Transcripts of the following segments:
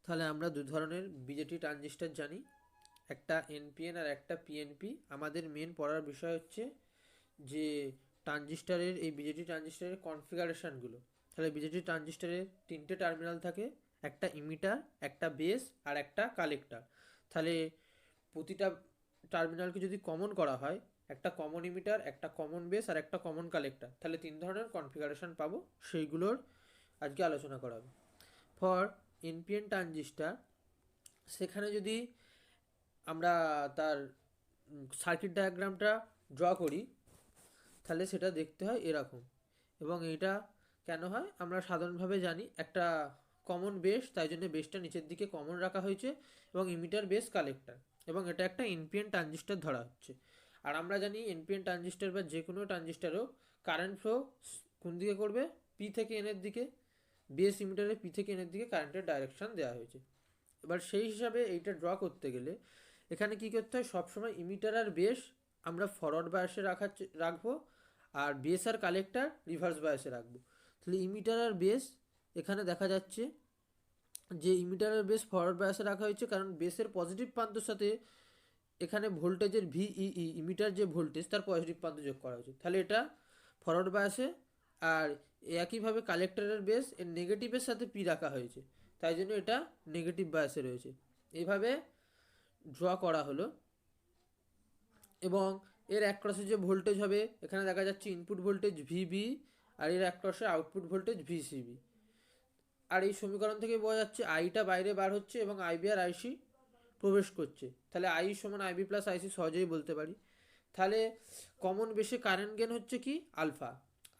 তাহলে আমরা দু ধরনের বিজেটি ট্রানজিস্টর জানি, একটা এনপিএন আর একটা পিএনপি। আমাদের মেন পড়ার বিষয় হচ্ছে যে ট্রানজিস্টরের, এই বিজেটি ট্রানজিস্টরের কনফিগারেশনগুলো। তাহলে বিজেটি ট্রানজিস্টরের তিনটে টার্মিনাল থাকে, একটা ইমিটার, একটা বেস আর একটা কালেক্টর। তাহলে প্রতিটা টার্মিনালকে যদি কমন করা হয়, একটা কমন ইমিটার, একটা কমন বেস আর একটা কমন কালেক্টর, তাহলে তিন ধরনের কনফিগারেশন পাবো, সেইগুলোর আজকে আলোচনা করা হবে। ফর এনপিএন ট্রানজিস্টার, সেখানে যদি আমরা তার সার্কিট ডায়াগ্রামটা ড্র করি, তাহলে সেটা দেখতে হয় এরকম। এবং এইটা কেন হয় আমরা সাধারণভাবে জানি, একটা কমন বেস, তাই জন্য বেসটা নিচের দিকে কমন রাখা হয়েছে, এবং ইমিটার বেস কালেক্টর, এবং এটা একটা এনপিএন ট্রানজিস্টর ধরা হচ্ছে। আর আমরা জানি এনপিএন ট্রানজিস্টর বা যে কোনো ট্রানজিস্টারও কারেন্ট ফ্লো কোন দিকে করবে, পি থেকে এনের দিকে। বেস ইমিটারে পি থেকে এনের দিকে কারেন্টের ডাইরেকশন দেওয়া হয়েছে। এবার সেই হিসাবে এইটা ড্র করতে গেলে এখানে কি করতে হয়, সবসময় ইমিটার আর বেস আমরা ফরওয়ার্ড বায়াসে রাখবো, আর বেস আর কালেক্টর রিভার্স বায়াসে রাখবো। তাহলে ইমিটার আর বেস এখানে দেখা যাচ্ছে যে ইমিটার আর বেস ফরওয়ার্ড বায়াসে রাখা হয়েছে, কারণ বেসের পজিটিভ প্রান্তর সাথে এখানে ভোল্টেজের ভিইই, ইমিটার যে ভোল্টেজ তার পজিটিভ প্রান্ত যোগ করা হয়েছে, তাহলে এটা ফরওয়ার্ড বায়াসে। আর একইভাবে কালেক্টরের বেস এর নেগেটিভের সাথে পি রাখা হয়েছে, তাই জন্য এটা নেগেটিভ বায়াসে রয়েছে। এইভাবে ড্র করা হলো। এবং এর অ্যাক্রসে যে ভোল্টেজ হবে, এখানে দেখা যাচ্ছে ইনপুট ভোল্টেজ ভিবি, আর এর অ্যাক্রসে আউটপুট ভোল্টেজ ভিসিবি। আর এই সমীকরণ থেকে বোঝা যাচ্ছে আইটা বাইরে বার হচ্ছে এবং আইবি আর আইসি প্রবেশ করছে, তাহলে আই সমান আইবি প্লাস আইসি সহজেই বলতে পারি। তাহলে কমন বেশে কারেন্ট গেন হচ্ছে কি আলফা।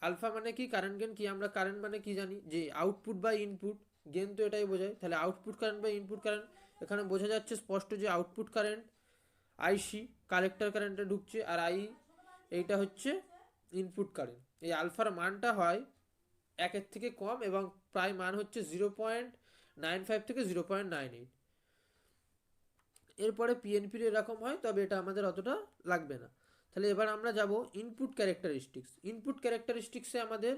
আলফা মানে কি, কারেন্ট গেন কি, আমরা কারেন্ট মানে কি জানি যে আউটপুট বা ইনপুট, গেন তো এটাই বোঝায়। তাহলে আউটপুট কারেন্ট বা ইনপুট কারেন্ট, এখানে বোঝা যাচ্ছে স্পষ্ট যে আউটপুট কারেন্ট আইসি কালেক্টর কারেন্টে ঢুকছে, আর আই এইটা হচ্ছে ইনপুট কারেন্ট। এই আলফার মানটা হয় একের থেকে কম, এবং প্রায় মান হচ্ছে 0.95 থেকে 0.98। এরপরে পিএনপির এরকম হয়, তবে এটা আমাদের অতটা লাগবে না। তাহলে এবার আমরা যাব ইনপুট ক্যারেক্টারিস্টিক্স। ইনপুট ক্যারেক্টারিস্টিক্সে আমাদের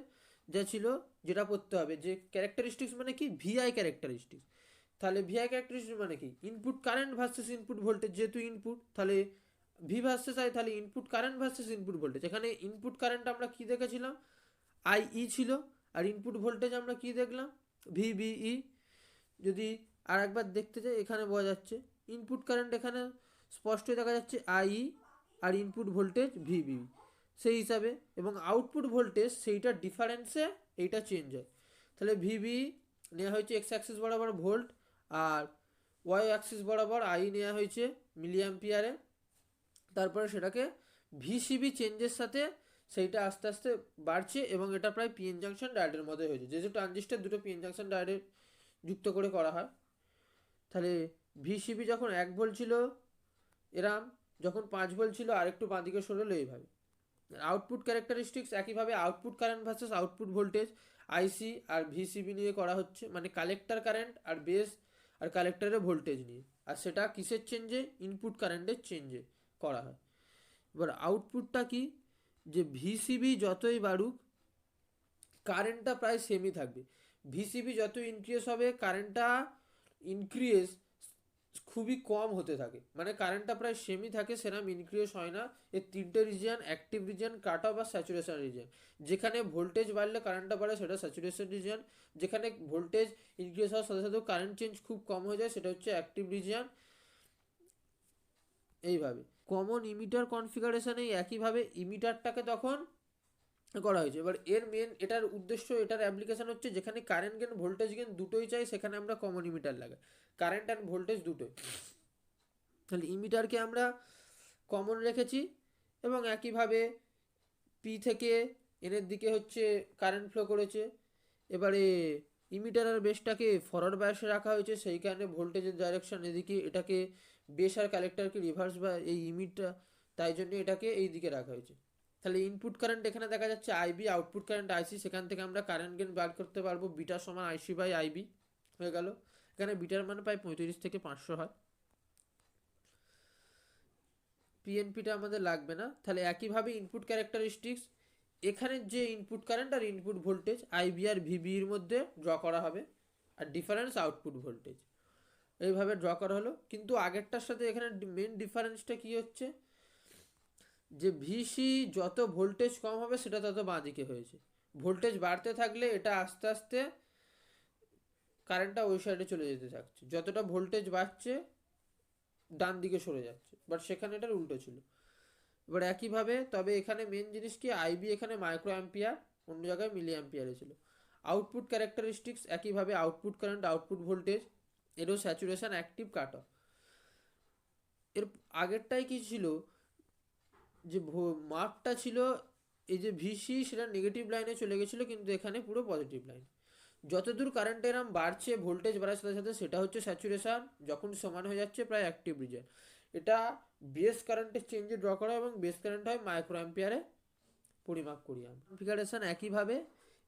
যা ছিল, যেটা পড়তে হবে, যে ক্যারেক্টারিস্টিক্স মানে কি, ভিআই ক্যারেক্টারিস্টিক্স। তাহলে ভিআই ক্যারেক্টারিস্টিক্স মানে কি, input current versus input voltage, যেহেতু ইনপুট তাহলে ভি ভার্সেস আই, তাহলে input current versus input voltage. এখানে ইনপুট কারেন্ট আমরা কি দেখেছিলাম, আইই ছিল, আর ইনপুট ভোল্টেজ আমরা কি দেখলাম, ভিবিই। যদি আর একবার দেখতে যাই, এখানে বোঝা যাচ্ছে ইনপুট কারেন্ট এখানে স্পষ্ট দেখা যাচ্ছে আই, আর ইনপুট ভোল্টেজ ভিবি সেই হিসাবে, এবং আউটপুট ভোল্টেজ সেইটার ডিফারেন্সে এইটা চেঞ্জ হয়। তাহলে ভিবি নেওয়া হয়েছে এক্স অ্যাক্সিস বরাবর ভোল্ট, আর ওয়াই অ্যাক্সিস বরাবর আই নেওয়া হয়েছে মিলি অ্যাম্পিয়ারে। তারপরে সেটাকে ভিসিবি চেঞ্জের সাথে সেইটা আস্তে আস্তে বাড়ছে, এবং এটা প্রায় পিএন জাংশন ডায়োডের মধ্যে হয়েছে, যেহেতু ট্রানজিস্টার দুটো পিএন জাংশন ডায়োডে যুক্ত করে করা হয়। তাহলে ভিসিবি যখন 1 ভোল্ট ছিল এরাম, যখন 5 ভোল্ট ছিল আরেকটু বাঁদিকে সরলো এইভাবে। আউটপুট ক্যারেক্টারিস্টিক্স একইভাবে output current versus output voltage IC আর ভিসিবি নিয়ে করা হচ্ছে, মানে কালেক্টর কারেন্ট আর বেস আর কালেক্টরের ভোল্টেজ নিয়ে। আর সেটা কিসের চেঞ্জে, ইনপুট কারেন্টের চেঞ্জে করা হয়। এবার আউটপুটটা কি, যে ভিসিবি যতই বাড়ুক কারেন্টটা প্রায় সেমই থাকবে। ভিসিবি যত ইনক্রিজ হবে কারেন্টটা ইনক্রিজ খুবই কম হতে থাকে, মানে কারেন্টটা প্রায় সেমই থাকে, সেরকম ইনক্রিজ হয় না। এর তিনটে region, active region, cut off আর স্যাচুরেশন রিজিয়ন। যেখানে ভোল্টেজ বাড়লে কারেন্টটা বাড়ে সেটা স্যাচুরেশন রিজিয়ন, যেখানে ভোল্টেজ ইনক্রিজ হওয়ার সাথে সাথে কারেন্ট চেঞ্জ খুব কম হয়ে যায় সেটা হচ্ছে অ্যাক্টিভ রিজিয়ন। এইভাবে কমন ইমিটার কনফিগারেশনে একইভাবে ইমিটারটাকে তখন করা হয়েছে। এবার এর মেন এটার উদ্দেশ্য, এটার অ্যাপ্লিকেশন হচ্ছে যেখানে কারেন্ট গেন ভোল্টেজ গেন দুটোই চাই, সেখানে আমরা কমন ইমিটার লাগাই, কারেন্ট অ্যান্ড ভোল্টেজ দুটোই। তাহলে ইমিটারকে আমরা কমন রেখেছি, এবং একইভাবে পি থেকে এনের দিকে হচ্ছে কারেন্ট ফ্লো করেছে। এবারে ইমিটার আর বেসটাকে ফরওয়ার্ড বায়াসে রাখা হয়েছে, সেই কারণে ভোল্টেজের ডাইরেকশন এদিকে, এটাকে বেস আর কালেক্টরকে রিভার্স বা এই ইমিটটা, তাই জন্য এটাকে এই দিকে রাখা হয়েছে। তাহলে ইনপুট কারেন্ট এখানে দেখা যাচ্ছে আইবি, আউটপুট কারেন্ট আইসি, সেখান থেকে আমরা কারেন্ট গেন বার করতে পারবো, বিটা সমান আইসি বাই আইবি হয়ে গেল। এখানে বিটার মান প্রায় 35 থেকে 500 হয়। পিএনপিটা আমাদের লাগবে না। তাহলে একইভাবে ইনপুট ক্যারেক্টারিস্টিক্স, এখানে যে ইনপুট কারেন্ট আর ইনপুট ভোল্টেজ আইবি আর ভিবি এর মধ্যে ড্র করা হবে, আর ডিফারেন্স আউটপুট ভোল্টেজ। এইভাবে ড্র করা হলো। কিন্তু আগেরটার সাথে এখানে মেন ডিফারেন্সটা কি হচ্ছে, যে ভিসি যত ভোল্টেজ কম হবে সেটা তত বাঁ দিকে হয়েছে, ভোল্টেজ বাড়তে থাকলে এটা আস্তে আস্তে কারেন্টটা ওই সাইডে চলে যেতে থাকছে, যতটা ভোল্টেজ বাড়ছে ডান দিকে সরে যাচ্ছে, বাট সেখানে এটার উল্টো ছিল। এবার একইভাবে তবে এখানে মেন জিনিস কি, আইবি এখানে মাইক্রো অ্যাম্পিয়ার, অন্য জায়গায় মিলি অ্যাম্পিয়ারে ছিল। আউটপুট ক্যারেক্টারিস্টিক্স একইভাবে, আউটপুট কারেন্ট, আউটপুট ভোল্টেজ, এরও স্যাচুরেশন, অ্যাক্টিভ, কাট অফ। এর আগেরটাই কি ছিল, যে মাপটা ছিল এই যে ভিসি সেটা নেগেটিভ লাইনে চলে গেছিলো, কিন্তু এখানে পুরো পজিটিভ লাইন। যতদূর কারেন্ট এরম বাড়ছে, ভোল্টেজ বাড়ার সাথে সাথে সেটা হচ্ছে স্যাচুরেশন, যখন সমান হয়ে যাচ্ছে প্রায় অ্যাক্টিভ রিজন। এটা বেস কারেন্টের চেঞ্জে ড্র করা, এবং বেস কারেন্ট হয় মাইক্রো অ্যাম্পিয়ারে পরিমাপ করি আমরা। কনফিগারেশন একইভাবে,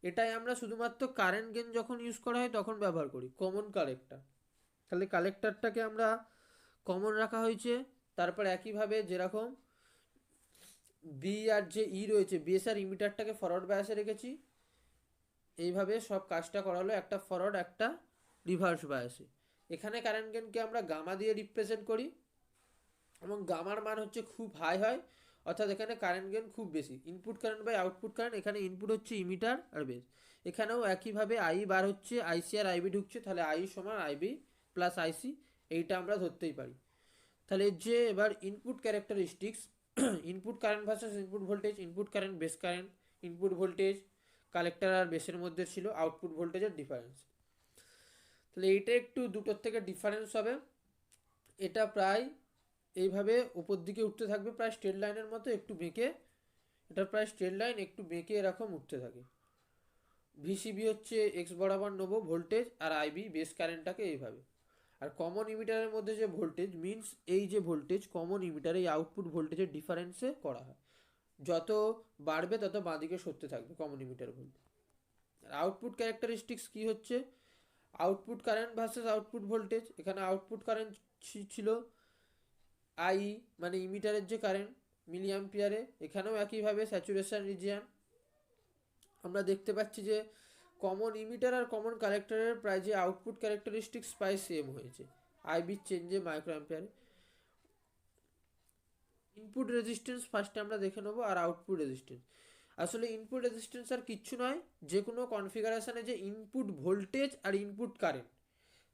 এটাই আমরা শুধুমাত্র কারেন্ট গেন যখন ইউজ করা হয় তখন ব্যবহার করি, কমন কালেক্টর। তাহলে কালেক্টরটাকে আমরা কমন রাখা হয়েছে। তারপর একইভাবে যেরকম বি আর যে ই রয়েছে, বেস আর ইমিটারটাকে ফরওয়ার্ড বায়াসে রেখেছি, এইভাবে সব কাজটা করা হলো, একটা ফরওয়ার্ড একটা রিভার্স বায়াসে। এখানে কারেন্ট গেনকে আমরা গামা দিয়ে রিপ্রেজেন্ট করি, এবং গামার মান হচ্ছে খুব হাই হয়, অর্থাৎ এখানে কারেন্ট গেন খুব বেশি। Input current by output current, এখানে ইনপুট হচ্ছে ইমিটার আর বেস। এখানেও একইভাবে আই বার হচ্ছে, আইসি আর আইবি ঢুকছে, তাহলে আই সমান আইবি প্লাস আইসি, এইটা আমরা ধরতেই পারি। তাহলে যে এবার input characteristics, input current versus input voltage, input current base current, input voltage collector আর বেসের মধ্যে ছিল, আউটপুট ভোল্টেজের ডিফারেন্স। তাহলে এইটা একটু দুটোর থেকে ডিফারেন্স হবে। এটা প্রায় এইভাবে উপর দিকে উঠতে থাকবে, প্রায় স্ট্রেট লাইনের মতো, একটু বেঁকে, এটা প্রায় স্ট্রেট লাইন একটু বেঁকে এরকম উঠতে থাকে। ভিসিবি হচ্ছে এক্স বরাবর নেবো ভোল্টেজ, আর আইবি বেস কারেন্টটাকে এইভাবে। আর কমন ইমিটারের মধ্যে যে ভোল্টেজ মিনস, এই যে ভোল্টেজ কমন ইমিটারে এই আউটপুট ভোল্টেজের ডিফারেন্সে করা হয়, যত বাড়বে তত বাঁদিকে সরতে থাকবে কমন ইমিটার ভোল্টেজ। আর আউটপুট ক্যারেক্টারিস্টিক্স কি হচ্ছে, output current versus output voltage. এখানে আউটপুট কারেন্ট ছিল আই, মানে ইমিটারের যে কারেন্ট মিলি অ্যাম্পিয়ারে। এখানেও একইভাবে স্যাচুরেশন রিজিয়ান। আমরা দেখতে পাচ্ছি যে কমন ইমিটার আর কমন কালেক্টরের প্রায় যে আউটপুট ক্যারেক্টারিস্টিক্স প্রায় সেম হয়েছে, আইবির চেঞ্জে মাইক্রো অ্যাম্পিয়ারে। ইনপুট রেজিস্ট্যান্স ফার্স্টে আমরা দেখে নেবো, আর আউটপুট রেজিস্ট্যান্স। আসলে ইনপুট রেজিস্ট্যান্স আর কিচ্ছু নয়, যে কোনো কনফিগারেশনে যে ইনপুট ভোল্টেজ আর ইনপুট কারেন্ট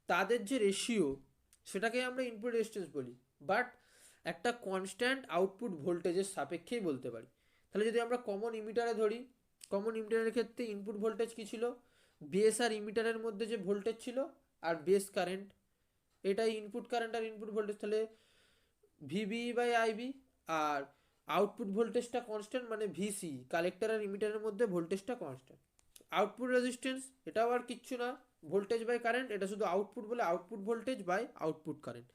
তাদের যে রেশিও, সেটাকে আমরা ইনপুট রেজিস্ট্যান্স বলি, বাট একটা কনস্ট্যান্ট আউটপুট ভোল্টেজের সাপেক্ষেই বলতে পারি। তাহলে যদি আমরা কমন ইমিটারে ধরি, কমন ইমিটারের ক্ষেত্রে ইনপুট ভোল্টেজ কী ছিল, বেস আর ইমিটারের মধ্যে যে ভোল্টেজ ছিল, আর বেস কারেন্ট, এটাই ইনপুট কারেন্ট আর ইনপুট ভোল্টেজ। তাহলে ভিবি বাই আইবি, আর আউটপুট ভোল্টেজটা কনস্ট্যান্ট, মানে ভিসি, কালেক্টর আর ইমিটারের মধ্যে ভোল্টেজটা কনস্ট্যান্ট। আউটপুট রেজিস্ট্যান্স এটাও আর কিচ্ছু না, ভোল্টেজ বাই কারেন্ট, এটা শুধু আউটপুট বলে output voltage by output current.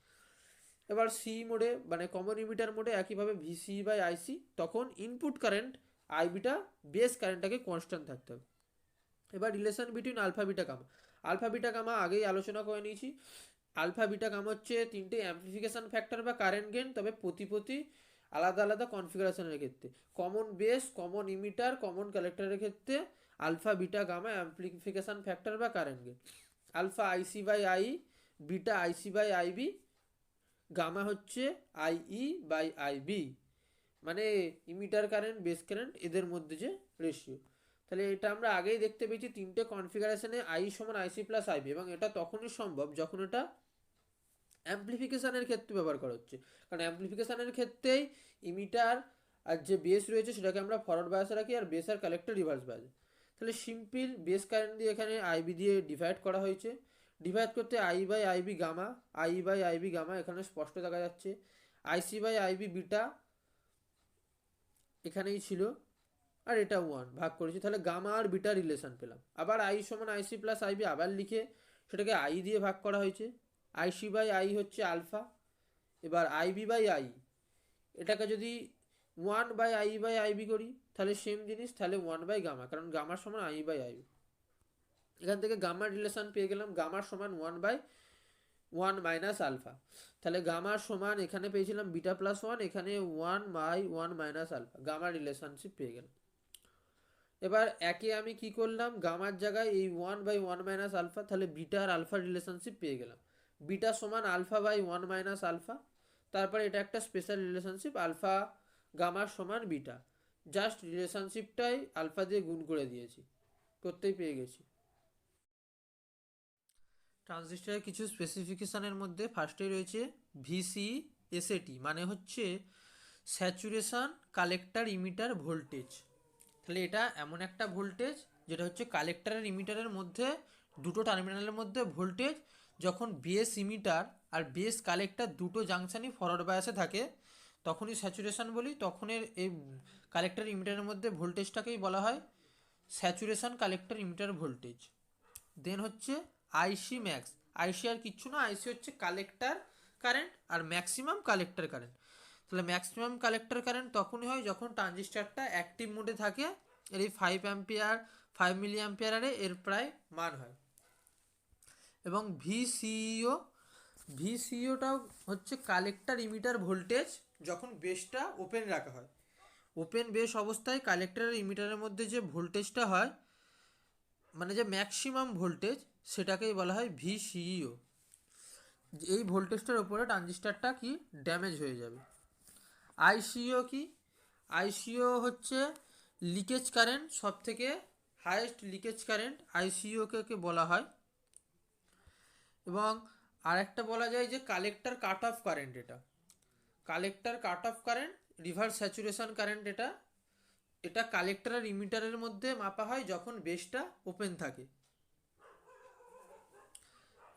এবার সি মোডে মানে কমন ইমিটার মোডে একইভাবে ভিসি বাই আইসি, তখন ইনপুট কারেন্ট আইবিটা বেস কারেন্টটাকে কনস্ট্যান্ট থাকতে হবে। এবার relation between alpha beta gamma, alpha beta gamma আগেই আলোচনা করে নিয়েছি। আলফা বিটা গামা হচ্ছে তিনটে অ্যাম্প্লিফিকেশন ফ্যাক্টর বা কারেন্ট গেন, তবে প্রতি আলাদা আলাদা কনফিগারেশনের ক্ষেত্রে। Common base, common emitter, common কালেক্টরের ক্ষেত্রে alpha beta gamma amplification factor বা current gain. Alpha IC by I, beta IC by IB, gamma হচ্ছে আইই বাই আইবি, মানে ইমিটার কারেন্ট বেস কারেন্ট এদের মধ্যে যে রেশিও। তাহলে এটা আমরা আগেই দেখতে পেয়েছি তিনটে কনফিগারেশনে আই সমান আইসি প্লাস আইবি, এবং এটা তখনই সম্ভব যখন এটা অ্যাম্প্লিফিকেশানের ক্ষেত্রে ব্যবহার করা হচ্ছে। কারণ অ্যাম্প্লিফিকেশানের ক্ষেত্রেই ইমিটার আর যে বেস রয়েছে সেটাকে আমরা ফরওয়ার্ড বায়াসে রাখি, আর বেস আর কালেক্টর রিভার্স বায়াসে। তাহলে সিম্পল বেস কারেন্ট দিয়ে এখানে আইবি দিয়ে ডিভাইড করা হয়েছে। ডিভাইড করতে I by IB gamma, I by IB gamma এখানে স্পষ্ট দেখা যাচ্ছে। আইসি বাই আইবি বিটা এখানেই ছিল, আর এটা 1 ভাগ করেছি, তাহলে গামা আর বিটা রিলেশন পেলাম। আবার আই সমান আইসি প্লাস আইবি আবার লিখে সেটাকে আই দিয়ে ভাগ করা হয়েছে। আইসি বাই আই হচ্ছে আলফা। এবার আইবি বাই আই, এটাকে যদি 1 বাই আই বাই আইবি করি তাহলে সেম জিনিস, তাহলে 1 বাই গামা, কারণ গামার সমান আই বাই আইবি। এখান থেকে গামার রিলেশন পেয়ে গেলাম, গামার সমান 1 বাই 1 মাইনাস আলফা। তাহলে গামার সমান এখানে পেয়েছিলাম বিটা প্লাস 1, এখানে 1 বাই 1 মাইনাস আলফা, গামার রিলেশনশিপ পেয়ে গেলাম। এবার একে আমি কি করলাম, গামার জায়গায় এই 1 বাই 1 মাইনাস আলফা, তাহলে বিটা আর আলফার রিলেশনশিপ পেয়ে গেলাম। বিটা সমান আলফা বাই 1 - আলফা, তারপরে এটা একটা স্পেশাল রিলেশনশিপ আলফা গামা সমান বিটা, জাস্ট রিলেশনশিপটাই আলফা দিয়ে গুণ করে দিয়েছি, করতেই পেয়ে গেছি। ট্রানজিস্টরের কিছু স্পেসিফিকেশানের মধ্যে ফার্স্টেই রয়েছে ভিসি এসএটি, মানে হচ্ছে স্যাচুরেশন কালেক্টর ইমিটার ভোল্টেজ। তাহলে এটা এমন একটা ভোল্টেজ যেটা হচ্ছে কালেক্টরের ইমিটারের মধ্যে দুটো টার্মিনালের মধ্যে ভোল্টেজ যখন বেস ইমিটার আর বেস কালেক্টর দুটো জাংশনই ফরওয়ার্ড বায়াসে থাকে তখনই স্যাচুরেশন বলি, তখনের এই কালেক্টর ইমিটারের মধ্যে ভোল্টেজটাকেই বলা হয় স্যাচুরেশন কালেক্টর ইমিটার ভোল্টেজ। দেন হচ্ছে আইসি ম্যাক্স, আইসি আর কিচ্ছু না, আইসি হচ্ছে কালেক্টর কারেন্ট আর ম্যাক্সিমাম কালেক্টর কারেন্ট। তাহলে ম্যাক্সিমাম কালেক্টর কারেন্ট তখনই হয় যখন ট্রানজিস্টারটা অ্যাক্টিভ মোডে থাকে, এর এই 5 মিলি অ্যাম্পিয়ারে এর প্রায় মান হয়। এবং ভিসিইওটাও হচ্ছে কালেক্টর ইমিটার ভোল্টেজ যখন বেসটা ওপেন রাখা হয়। ওপেন বেস অবস্থায় কালেক্টরের ইমিটারের মধ্যে যে ভোল্টেজটা হয়, মানে যে ম্যাক্সিমাম ভোল্টেজ, সেটাকেই বলা হয় ভিসিইও। এই ভোল্টেজটার উপরে ট্রানজিস্টারটা কি ড্যামেজ হয়ে যাবে। আইসিও কি? আইসিও হচ্ছে লিকেজ কারেন্ট, সব থেকে হাইয়েস্ট লিকেজ কারেন্ট আইসিওকে বলা হয়। এবং আরেকটা বলা যায় যে কালেক্টর কাট অফ কারেন্ট, এটা collector cut off current, reverse saturation current, এটা এটা কালেক্টর আর ইমিটারের মধ্যে মাপা হয় যখন বেসটা ওপেন থাকে।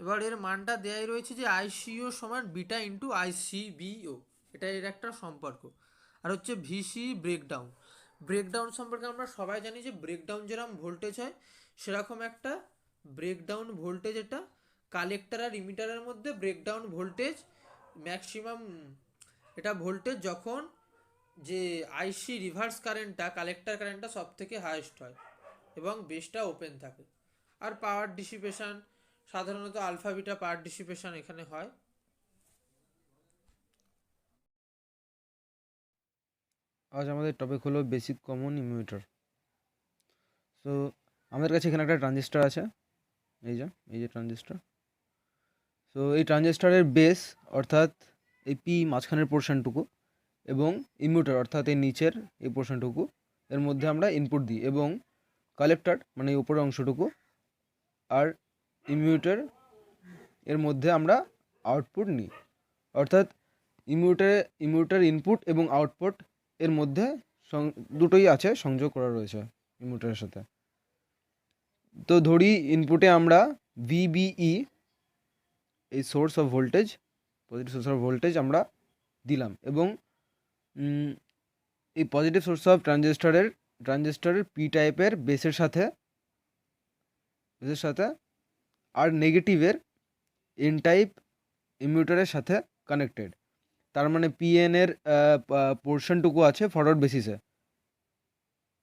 এবার এর মানটা দেয়াই রয়েছে যে আইসিও সমান বিটা ইন্টু আইসিবিও, এটা এর একটা সম্পর্ক। আর হচ্ছে ভিসি ব্রেকডাউন, ব্রেকডাউন সম্পর্কে আমরা সবাই জানি যে ব্রেকডাউন যেরকম ভোল্টেজ হয় সেরকম একটা ব্রেকডাউন ভোল্টেজ, এটা কালেক্টর আর ইমিটারের মধ্যে ব্রেকডাউন ভোল্টেজ ম্যাক্সিমাম, এটা ভোল্টেজ যখন যে আইসি রিভার্স কারেন্টটা কালেক্টর কারেন্টটা সব থেকে হাইয়েস্ট হয় এবং বেসটা ওপেন থাকে। আর পাওয়ার ডিসিপেশন সাধারণত আলফা বিটা পাওয়ার ডিসিপেশন এখানে হয়। আজ আমাদের টপিক হলো বেসিক কমন ইমিউটার। সো আমাদের কাছে এখানে একটা ট্রানজিস্টার আছে, এই যে ট্রানজিস্টার। সো এই ট্রানজিস্টারের বেস অর্থাৎ এই পি মাঝখানের পোর্শনটুকু এবং ইমিউটার অর্থাৎ এই নিচের এই পোর্শনটুকু, এর মধ্যে আমরা ইনপুট দিই, এবং কালেক্টর মানে এই উপরের অংশটুকু আর ইমিউটার এর মধ্যে আমরা আউটপুট নিই। অর্থাৎ ইমিউটার ইনপুট এবং আউটপুট এর মধ্যে দুটোই আছে, সংযোগ করা রয়েছে ইমিউটারের সাথে। তো ধরি ইনপুটে আমরা ভিবিই এই source of voltage, positive source of voltage আমরা দিলাম, এবং এই পজিটিভ সোর্স অফ ট্রানজিস্টারের পি টাইপের বেসের সাথে আর নেগেটিভের এন টাইপ ইমিউটারের সাথে কানেক্টেড। তার মানে পিএন এর পোর্শনটুকু আছে ফরওয়ার্ড বেসিসে,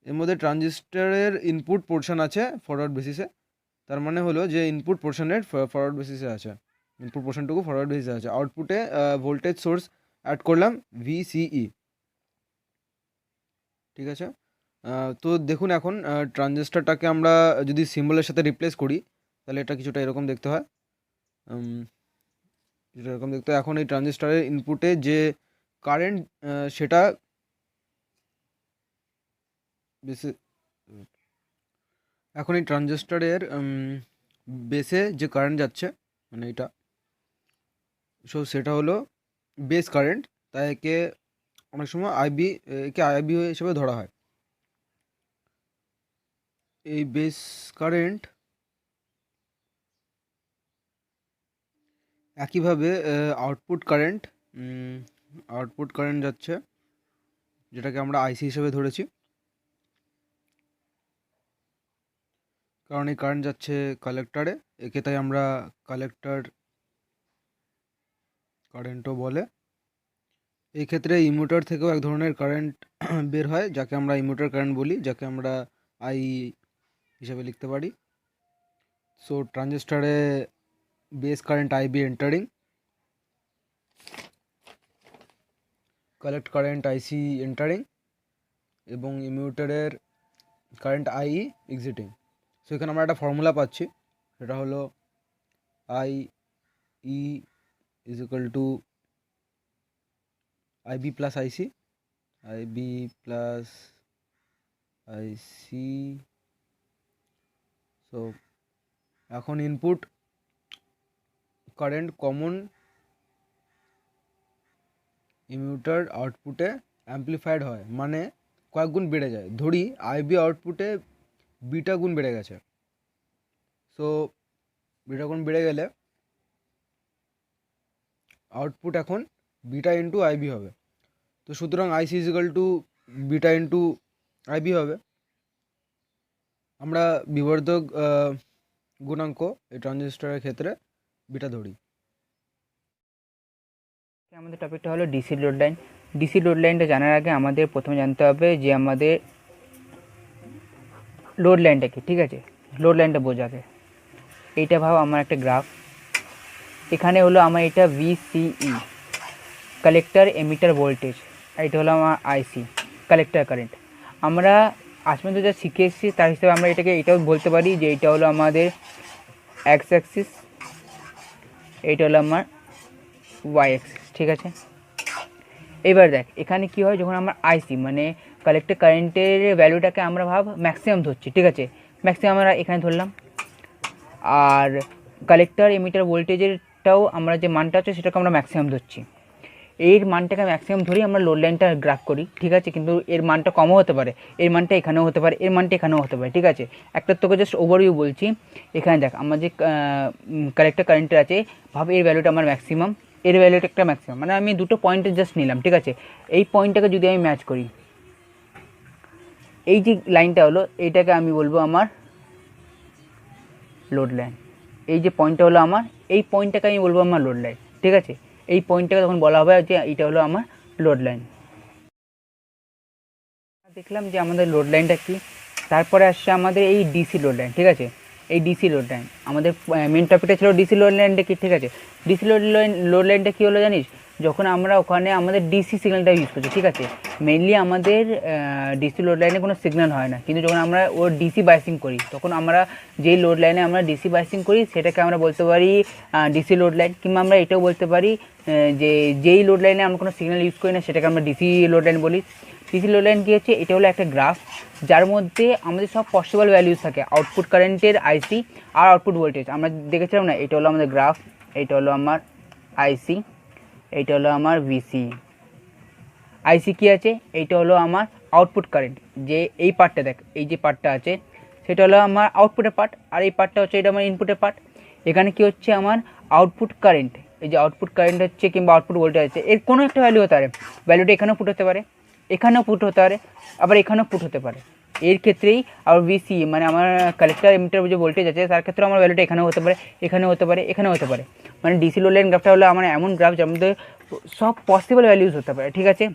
এর মধ্যে ট্রানজিস্টারের ইনপুট পোর্শন আছে ফরওয়ার্ড বেসিসে। তার মানে হলো যে ইনপুট পোর্শনের ফরওয়ার্ড বেসিসে আছে, ইনপুট পোর্শনটুকু ফরওয়ার্ড বেসিসে আছে। আউটপুটে ভোল্টেজ সোর্স অ্যাড করলাম ভিসিই, ঠিক আছে। তো দেখুন এখন ট্রানজিস্টারটাকে আমরা যদি সিম্বলের সাথে রিপ্লেস করি তাহলে এটা কিছুটা এরকম দেখতে হয়, এরকম দেখতে হয়। এখন এই ট্রানজিস্টারের ইনপুটে যে কারেন্ট সেটা বেসে, এখন এই ট্রানজিস্টারের বেসে যে কারেন্ট যাচ্ছে মানে এটা, সো সেটা হলো বেস কারেন্ট, তাই একে অনেক সময় আইবি হিসেবে ধরা হয়। এই বেস কারেন্ট একইভাবে আউটপুট কারেন্ট যাচ্ছে, যেটাকে আমরা আইসি হিসেবে ধরেছি, কারণ এই কারেন্ট যাচ্ছে কালেক্টরে, একে তাই আমরা কালেক্টর কারেন্টও বলে। এই ক্ষেত্রে ইমিউটার থেকেও এক ধরনের কারেন্ট বের হয় যাকে আমরা ইমিউটার কারেন্ট বলি, যাকে আমরা আই হিসেবে লিখতে পারি। সো ট্রানজিস্টারে base current IB entering, collect current IC entering, এবং ইমিউটারের কারেন্ট আই এক্সিটিং। সো এখানে আমরা একটা ফর্মুলা পাচ্ছি, সেটা হলো I E is equal to IB plus IC, IB plus IC. So এখন ইনপুট কারেন্ট কমন ইমিউটার আউটপুটে অ্যাম্পলিফাইড হয়, মানে কয়েক গুণ বেড়ে যায়। ধরি আইবি আউটপুটে বিটা গুণ বেড়ে গেছে, সো বিটা গুণ বেড়ে গেলে আউটপুট এখন বিটা ইন্টু আইবি হবে। তো সুতরাং IC is equal to beta into IB হবে। আমরা বিবর্ধক গুণাঙ্ক এই ট্রানজিস্টরের ক্ষেত্রে বিটা ধরি। আমাদের টপিকটা হলো DC load line. DC load লাইনটা জানার আগে আমাদের প্রথমে জানতে হবে যে আমাদের লোড লাইনটা কি, ঠিক আছে? লোড লাইনটা বোঝাকে এইটা ভাব আমার একটা গ্রাফ, এখানে হলো আমার এটা ভিসিই কালেক্টর এমিটার ভোল্টেজ, আর এটা হলো আমার আইসি কালেক্টর কারেন্ট। আমরা আজ পর্যন্ত যা শিখে এসেছি তার হিসেবে আমরা এটাকে এটাও বলতে পারি যে এটা হলো আমাদের এক্স অ্যাক্সিস, এইটা হলো আমার ওয়াই অ্যাক্সিস, ঠিক আছে? এবার দেখ এখানে কি হয়, যখন আমরা আইসি মানে কালেক্টর কারেন্টের ভ্যালুটাকে আমরা ভাব ম্যাক্সিমাম ধরছি, ঠিক আছে? ম্যাক্সিমাম আমরা এখানে ধরলাম, আর কালেক্টর এমিটার ভোল্টেজেরটাও আমরা যে মানটা হচ্ছে সেটাকে আমরা ম্যাক্সিমাম ধরছি। এর মানটাকে ম্যাক্সিমাম ধরেই আমরা লোড লাইনটা গ্রাফ করি, ঠিক আছে? কিন্তু এর মানটা কমও হতে পারে, এর মানটা এখানেও হতে পারে, এর মানটা এখানেও হতে পারে, ঠিক আছে? একটা তোকে জাস্ট ওভারভিউ বলছি। এখানে দেখ আমার যে কালেক্টর কারেন্টের আছে, ভাব এর ভ্যালুটা আমার ম্যাক্সিমাম, এর ভ্যালুটা একটা ম্যাক্সিমাম, মানে আমি দুটো পয়েন্টে জাস্ট নিলাম, ঠিক আছে? এই পয়েন্টটাকে যদি আমি ম্যাচ করি, এই যে লাইনটা হলো এইটাকে আমি বলবো আমার লোড লাইন। এই যে পয়েন্টটা হলো আমার, এই পয়েন্টটাকে আমি বলবো আমার লোড লাইন, ঠিক আছে? এই পয়েন্টটাকে তখন বলা হবে যে এটা হলো আমার লোড লাইন। দেখলাম যে আমাদের লোড লাইনটা কি, তারপরে আসছে আমাদের এই ডিসি লোড লাইন, ঠিক আছে? এই ডিসি লোড লাইন আমাদের মেন টপিকটা ছিল ডিসি লোড লাইনটা কি, ঠিক আছে? ডিসি লোড লাইনটা কী হলো জানিস, যখন আমরা ওখানে আমাদের ডিসি সিগন্যালটা ইউজ করছি, ঠিক আছে? মেনলি আমাদের ডিসি লোড লাইনে কোনো সিগন্যাল হয় না, কিন্তু যখন আমরা ওর ডিসি বাইসিং করি তখন আমরা যেই লোড লাইনে আমরা ডিসি বাইসিং করি সেটাকে আমরা বলতে পারি ডিসি লোড লাইন, কিংবা আমরা এটাও বলতে পারি যে যেই লোড লাইনে আমরা কোনো সিগন্যাল ইউজ করি না সেটাকে আমরা ডিসি লোড লাইন বলি। ডিসি লোড লাইন কী হচ্ছে, এটা হলো একটা গ্রাফ যার মধ্যে আমাদের সব পসিবল ভ্যালুজ থাকে, আউটপুট কারেন্টের আইসি আর আউটপুট ভোল্টেজ। আমরা দেখেছিলাম না, এটা হলো আমাদের গ্রাফ, এইটা হলো আমার আইসি, এইটা হলো আমার ভিসি। আইসি কী আছে, এইটা হলো আমার আউটপুট কারেন্ট, যে এই পার্টটা দেখ, এই যে পার্টটা আছে সেটা হলো আমার আউটপুটের পার্ট, আর এই পার্টটা হচ্ছে এটা আমার ইনপুটের পার্ট। এখানে কি হচ্ছে আমার আউটপুট কারেন্ট, এই যে আউটপুট কারেন্ট হচ্ছে কিংবা আউটপুট ভোল্টেজ আছে, এর কোনো একটা ভ্যালু হতে পারে, ভ্যালুটা এখানেও পুট হতে পারে, এখানেও পুট হতে পারে, আবার এখানেও পুট হতে পারে। এর ক্ষেত্রেই আর ভিসি মানে আমার কালেক্টর এমিটার যে ভোল্টেজ আছে তার ক্ষেত্রে আমার ভ্যালুটা এখানেও হতে পারে, এখানেও হতে পারে, এখানেও হতে পারে। মানে ডিসি লোড লাইন গ্রাফটা হলো আমার এমন গ্রাফ যার মধ্যে সব পসিবল ভ্যালুজ হতে পারে, ঠিক আছে?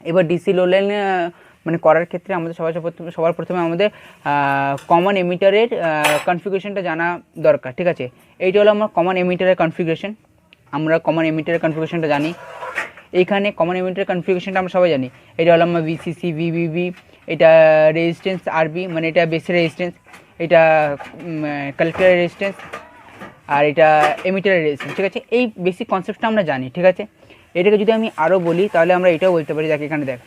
এবার ডিসি লোড লাইন মানে করার ক্ষেত্রে আমাদের সবার প্রথমে আমাদের কমন এমিটারের কনফিগারেশনটা জানা দরকার, ঠিক আছে? এইটা হলো আমার কমন এমিটারের কনফিগারেশন। আমরা কমন এমিটারের কনফিগারেশনটা জানি, এইখানে কমন এমিটারের কনফিগারেশনটা আমরা সবাই জানি। এটা হলো আমার ভিসিসি, ভিভিভি, এটা রেজিস্ট্যান্স আরবি মানে এটা বেসিক রেজিস্ট্যান্স, এটা কালেক্টরের রেজিস্ট্যান্স, আর এটা এমিটারের রেজিস্ট্যান্স, ঠিক আছে? এই বেসিক কনসেপ্টটা আমরা জানি, ঠিক আছে? এটাকে যদি আমি আরও বলি তাহলে আমরা এটাও বলতে পারি, দেখ এখানে দেখ,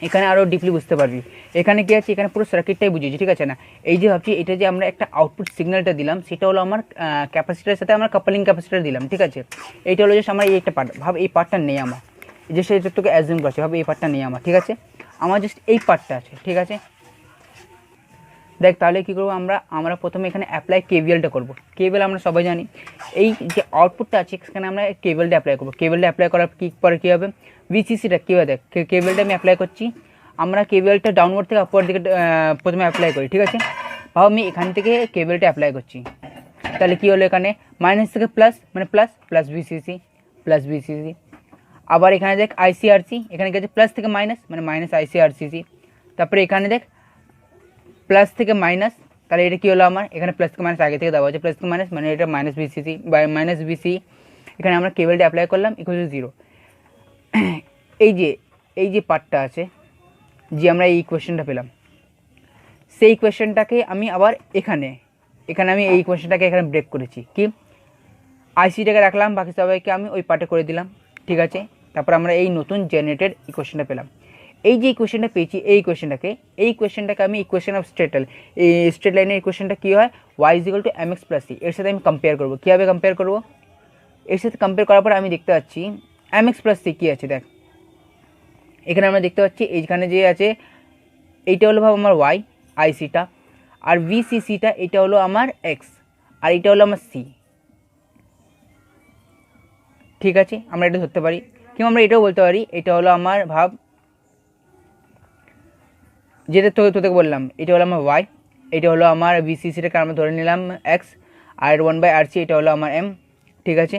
এখানে আরও ডিপলি বুঝতে পারবি। এখানে কী আছে, এখানে পুরো সার্কিটটাই বুঝিয়েছি, ঠিক আছে না? এই যে ভাবছি এটা যে আমরা একটা আউটপুট সিগন্যালটা দিলাম সেটা হলো আমার ক্যাপাসিটারের সাথে আমরা কাপলিং ক্যাপাসিটার দিলাম, ঠিক আছে? এইটা হলো জাস্ট আমার এই একটা পার্ট, ভাব এই পার্টটা নেই আমার, যে সেটা তোকে অ্যাজিউম করছে, ভাবে এই পার্টটা নেই আমার, ঠিক আছে? আমার জাস্ট এই পার্টটা আছে, ঠিক আছে? দেখ তাহলে কী করবো, আমরা প্রথমে এখানে অ্যাপ্লাই কেভিএলটা করবো। কেভিএল আমরা সবাই জানি, এই যে আউটপুটটা আছে সেখানে আমরা কেভিএলটা অ্যাপ্লাই করবো। কেভিএলটা অ্যাপ্লাই করার পরে কী হবে, ভিসিসিটা কী হবে, দেখ কেভিএলটা আমি অ্যাপ্লাই করছি, আমরা কেভিএলটা ডাউনওয়ার্ড থেকে আপওয়ার্ড দিকে প্রথমে অ্যাপ্লাই করি, ঠিক আছে? ভাব আমি এখান থেকে কেভিএলটা অ্যাপ্লাই করছি, তাহলে কী হলো, এখানে মাইনাস থেকে প্লাস মানে plus plus VCC plus VCC. আবার এখানে দেখ আইসিআরসি, এখানে গেছে প্লাস থেকে মাইনাস মানে মাইনাস আইসিআরসিসি। তারপরে এখানে দেখ প্লাস থেকে মাইনাস, তাহলে এটা কী হলো আমার, এখানে প্লাস থেকে মাইনাস আগে থেকে দেওয়া হচ্ছে, প্লাস থেকে মাইনাস মানে এটা মাইনাস ভিসিসি বা মাইনাস ভিসি। এখানে আমরা কেবলটা অ্যাপ্লাই করলাম ইকুয়াল টু 0। এই যে পার্টটা আছে, যে আমরা এই ইকুয়েশনটা পেলাম, সেই ইকুয়েশনটাকে আমি আবার এখানে আমি এই ইকুয়েশনটাকে এখানে ব্রেক করেছি, কি আইসিটাকে রাখলাম, বাকি সবাইকে আমি ওই পার্টে করে দিলাম, ঠিক আছে। তারপর আমরা এই নতুন জেনারেটেড ইকুয়েশনটা পেলাম। এই যে ইকুয়েশনটা পেয়েছি, এই ইকুয়েশনটাকে আমি ইকুয়েশন অফ স্ট্রেট লাইন, এই স্ট্রেট লাইনের ইকুয়েশনটা কী হয়, Y is equal to M X plus C, এর সাথে আমি কম্পেয়ার করবো। কীভাবে কম্পেয়ার করবো, এর সাথে কম্পেয়ার করার পর আমি দেখতে পাচ্ছি এম এক্স প্লাস সি কী আছে। দেখ এখানে আমরা দেখতে পাচ্ছি এইখানে যে আছে এইটা হলো ভাব আমার ওয়াই আইসিটা, আর ভিসিসিটা এটা হলো আমার এক্স, আর এটা হলো আমার সি, ঠিক আছে। আমরা এটা ধরতে পারি, কিংবা আমরা এটাও বলতে পারি এটা হলো আমার ভাব, যেটা তোদেরকে বললাম, এটা হলো আমার ওয়াই, এটা হলো আমার ভিসিসিটাকে আমরা ধরে নিলাম এক্স, আর 1/RC এটা হলো আমার এম, ঠিক আছে।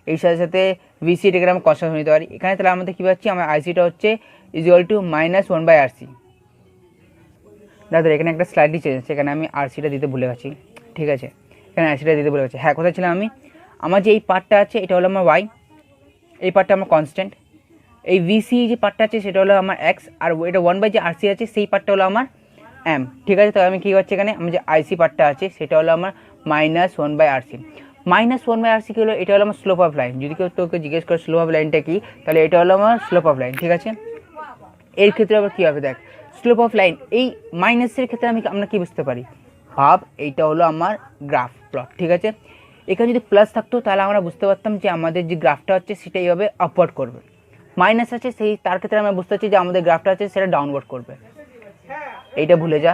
এই সাথে সাথে ভিসিটাকে আমরা কনস্ট্যান্ট নিতে পারি এখানে। তাহলে আমাদের কী পাচ্ছি, আমার আইসিটা হচ্ছে ইকুয়াল টু -1/RC। দাদা এখানে একটা স্লাইডলি চেঞ্জ আছে, এখানে আমি আরসিটা দিতে ভুলে গেছি, ঠিক আছে। এখানে আরসিটা দিতে ভুলে গেছি। হ্যাঁ, কোথায় ছিলাম আমি, আমার যে এই পার্টটা আছে এটা হলো আমার ওয়াই, এই পার্টটা আমার কনস্ট্যান্ট, এই ভিসি যে পার্টটা আছে সেটা হলো আমার এক্স, আর এটা 1/RC আছে সেই পার্টটা হলো আমার এম, ঠিক আছে। তো আমি কী করছি এখানে, আমার যে আইসি পার্টটা আছে সেটা হলো আমার -1/RC। -1/RC কী হলো, এটা হলো আমার স্লোপ অফ লাইন। যদি কেউ তোকে জিজ্ঞেস করে স্লোপ অফ লাইনটা কি, তাহলে এটা হলো আমার স্লোপ অফ লাইন, ঠিক আছে। এর ক্ষেত্রে আবার কী হবে, দেখ স্লোপ অফ লাইন এই মাইনাসের ক্ষেত্রে আমরা কী বুঝতে পারি, ভাব এইটা হলো আমার গ্রাফ প্লট, ঠিক আছে। এখানে যদি প্লাস থাকতো তাহলে আমরা বুঝতে পারতাম যে আমাদের যে গ্রাফটা হচ্ছে সেটা এইভাবে আপওয়ার্ড করবে, মাইনাস আছে সেই তার ক্ষেত্রে আমরা বুঝতে পারছি যে আমাদের গ্রাফটা আছে সেটা ডাউনওয়ার্ড করবে। এইটা ভুলে যা,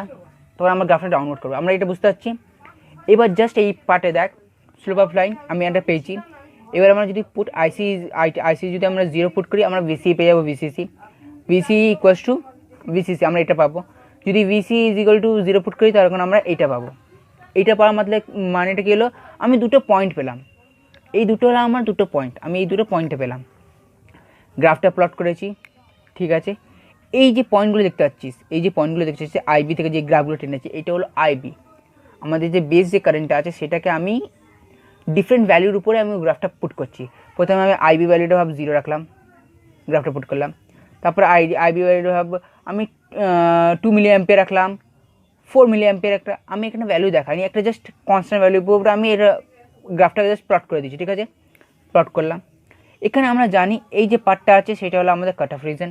তখন আমার গ্রাফটা ডাউনলোড করবো, আমরা এটা বুঝতে পারছি। এবার জাস্ট এই পার্টে দেখ স্লোপ অফ লাইন আমি একটা পেয়েছি। এবার আমরা যদি পুট আইসি যদি আমরা 0 পুট করি, আমরা ভিসি পেয়ে যাবো, ভিসি ইকুয়ালস টু ভিসিসি, আমরা এটা পাবো। যদি VC is equal two 0 put করি তখন আমরা এইটা পাবো। এইটা পাওয়ার মানেটা কী হলো, আমি দুটো পয়েন্ট পেলাম, এই দুটো হলো আমার দুটো পয়েন্ট, আমি এই দুটো পয়েন্টে পেলাম, গ্রাফটা প্লট করেছি, ঠিক আছে। এই যে পয়েন্টগুলো দেখতে পাচ্ছিস, এই যে পয়েন্টগুলো দেখতে পাচ্ছিস আইবি থেকে যে গ্রাফগুলো টেনেছি, এটা হলো আইবি। আমাদের যে বেস যে কারেন্টটা আছে সেটাকে আমি ডিফারেন্ট ভ্যালুর উপরে আমি গ্রাফটা পুট করছি। প্রথমে আমি আইবি ভ্যালুটা ভাব 0 রাখলাম, গ্রাফটা পুট করলাম। তারপরে আইবি ভ্যালুটা ভাব আমি 2 মিলি অ্যাম্পিয়ার রাখলাম, 4 মিলি অ্যাম্পিয়ার একটা, আমি এখানে ভ্যালু দেখাইনি, একটা জাস্ট কনস্ট্যান্ট ভ্যালুর উপরে আমি এটা গ্রাফটাকে জাস্ট প্লট করে দিচ্ছি, ঠিক আছে। প্লট করলাম। এখানে আমরা জানি এই যে পার্টটা আছে সেটা হলো আমাদের কাট অফ রিজন,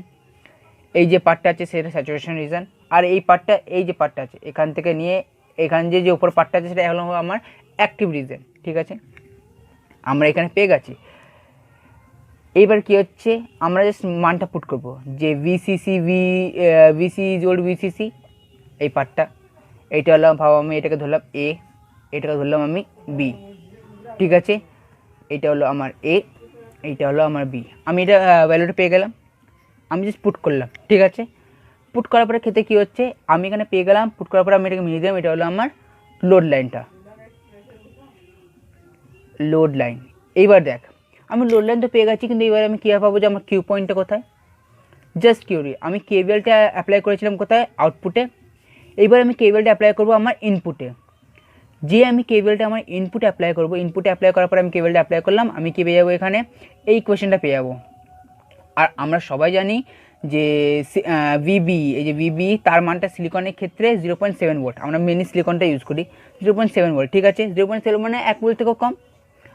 এই যে পার্টটা আছে সেটা স্যাচুরেশন রিজন, আর এই পার্টটা এই যে পার্টটা আছে এখান থেকে নিয়ে এখানে যে উপর পার্টটা আছে সেটা হলো আমার অ্যাক্টিভ রিজন, ঠিক আছে। আমরা এখানে পেয়ে গেছি। এইবার কি হচ্ছে, আমরা জাস্ট মানটা পুট করবো যে ভিসি ইকুয়াল টু ভিসিসি, এই পার্টটা এইটা হলো ভাব আমি এটাকে ধরলাম এ, এটাকে ধরলাম আমি বি, ঠিক আছে। এটা হলো আমার এ, এইটা হলো আমার বি, আমি এটা ভ্যালুটা পেয়ে গেলাম, আমি জাস্ট পুট করলাম, ঠিক আছে। পুট করার পরে ক্ষেত্রে কী হচ্ছে, আমি এখানে পেয়ে গেলাম, পুট করার পরে আমি এটাকে মিলিয়ে দিলাম, এটা হলো আমার লোড লাইনটা, লোড লাইন। এইবার দেখ আমি লোড লাইন তো পেয়ে গেছি, কিন্তু এবার আমি কীভাবে পাবো যে আমার কিউ পয়েন্টটা কোথায়, জাস্ট কিউরি আমি কেভিএলটা অ্যাপ্লাই করেছিলাম কোথায়, আউটপুটে। এইবার আমি কেভিএলটা অ্যাপ্লাই করবো আমার ইনপুটে, যে আমি কেভিএলটা আমার ইনপুটে অ্যাপ্লাই করবো, ইনপুটে অ্যাপ্লাই করার পরে আমি কেভিএলটা অ্যাপ্লাই করলাম, আমি কী পেয়ে যাবো এখানে, এই কোয়েশ্চেনটা পেয়ে যাবো। আর আমরা সবাই জানি যে ভিবি, এই যে ভিবি তার মানটা সিলিকনের ক্ষেত্রে 0.7 ভোল্ট, আমরা মেনলি সিলিকনটা ইউজ করি 0.7 ভোল্ট, ঠিক আছে। 0.7 মানে 1 ভোল্ট থেকেও কম,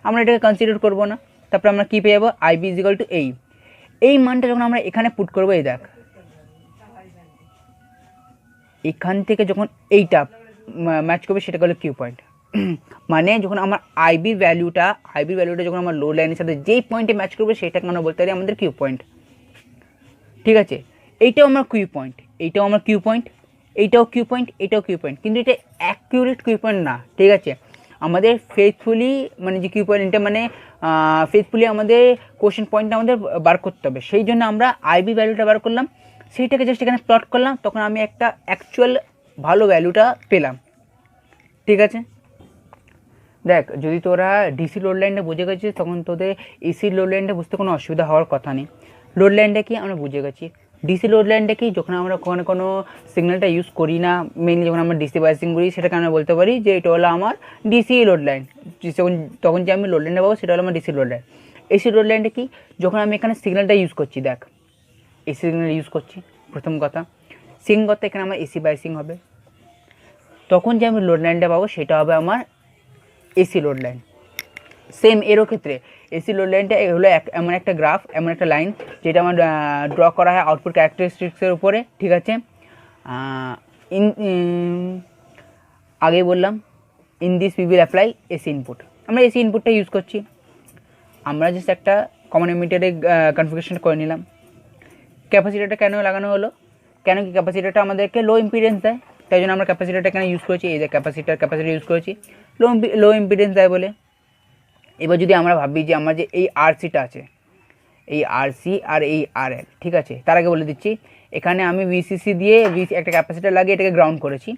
আমরা এটাকে কনসিডার করবো না। তারপরে আমরা কী পেয়ে যাবো, আইবি ইজ ইকুয়াল টু এই মানটা যখন আমরা এখানে পুট করবো, এই দেখ এখান থেকে যখন এইটা ম্যাচ করবে সেটা হলো কিউ পয়েন্ট। মানে যখন আমার আইবির ভ্যালুটা যখন আমার লোড লাইনের সাথে যেই পয়েন্টে ম্যাচ করবে সেটাকে আমরা বলতে পারি আমাদের কিউ পয়েন্ট, ঠিক আছে। এইটাও আমার কিউ পয়েন্ট, এইটাও আমার কিউ পয়েন্ট, এইটাও কিউ পয়েন্ট, এটাও কিউ পয়েন্ট, কিন্তু এটা অ্যাকিউরেট কিউ পয়েন্ট না, ঠিক আছে। আমাদের ফেথফুলি মানে যে কিউ পয়েন্টটা মানে ফেথফুলি আমাদের কোশ্চেন পয়েন্টটা আমাদের বার করতে হবে, সেই জন্য আমরা আইবি ভ্যালুটা বার করলাম, সেইটাকে জাস্ট এখানে প্লট করলাম, তখন আমি একটা অ্যাকচুয়াল ভালো ভ্যালুটা পেলাম, ঠিক আছে। দেখ যদি তোরা ডিসি লোড লাইনটা বুঝে গেছিস তখন তোদের এসি লোড লাইনটা বুঝতে কোনো অসুবিধা হওয়ার কথা নেই। লোড লাইনটা কি আমরা বুঝে গেছি, ডিসি লোড লাইনটা কি যখন আমরা কোনো সিগন্যালটা ইউজ করি না, মেনলি যখন আমরা ডিসি বাইসিং করি সেটাকে আমরা বলতে পারি যে এটা হলো আমার ডিসি লোড লাইন, তখন যে আমি লোড লাইনটা পাবো সেটা হলো আমার DC load line. AC load লাইনটা কি, যখন আমি এখানে সিগন্যালটা ইউজ করছি, দেখ এসি সিগন্যাল ইউজ করছি, প্রথম কথা সেকেন্ড কথা এখানে আমার এসি বাইসিং হবে, তখন যে আমি লোড লাইনটা পাবো সেটা হবে আমার এসি লোড লাইন। সেম এরও ক্ষেত্রে এসি লোড লাইনটা হলো এমন একটা গ্রাফ, এমন একটা লাইন যেটা আমার ড্র করা হয় আউটপুট ক্যারেক্টারিস্টিক্সের উপরে, ঠিক আছে। ইন আগেই বললাম in this we will apply AC input. আমরা এসি ইনপুটটা ইউজ করছি, আমরা জাস্ট একটা কমন এমিটারে কনফিগারেশন করে নিলাম। ক্যাপাসিটারটা কেন লাগানো হলো, কেন কি ক্যাপাসিটারটা আমাদেরকে লো ইম্পিডেন্স দেয়, তাই জন্য আমরা ক্যাপাসিটারটা কেন ইউজ করেছি, এই যে ক্যাপাসিটার ইউজ করেছি লো ইম্পিডেন্স দেয় বলে। এবার যদি আমরা ভাবি যে আমার যে এই আরসিটা আছে, এই আরসি আর এই আরএল, ঠিক আছে, তার আগে বলে দিচ্ছি এখানে আমি ভিসিসি দিয়ে একটা ক্যাপাসিটার লাগিয়ে এটাকে গ্রাউন্ড করেছি।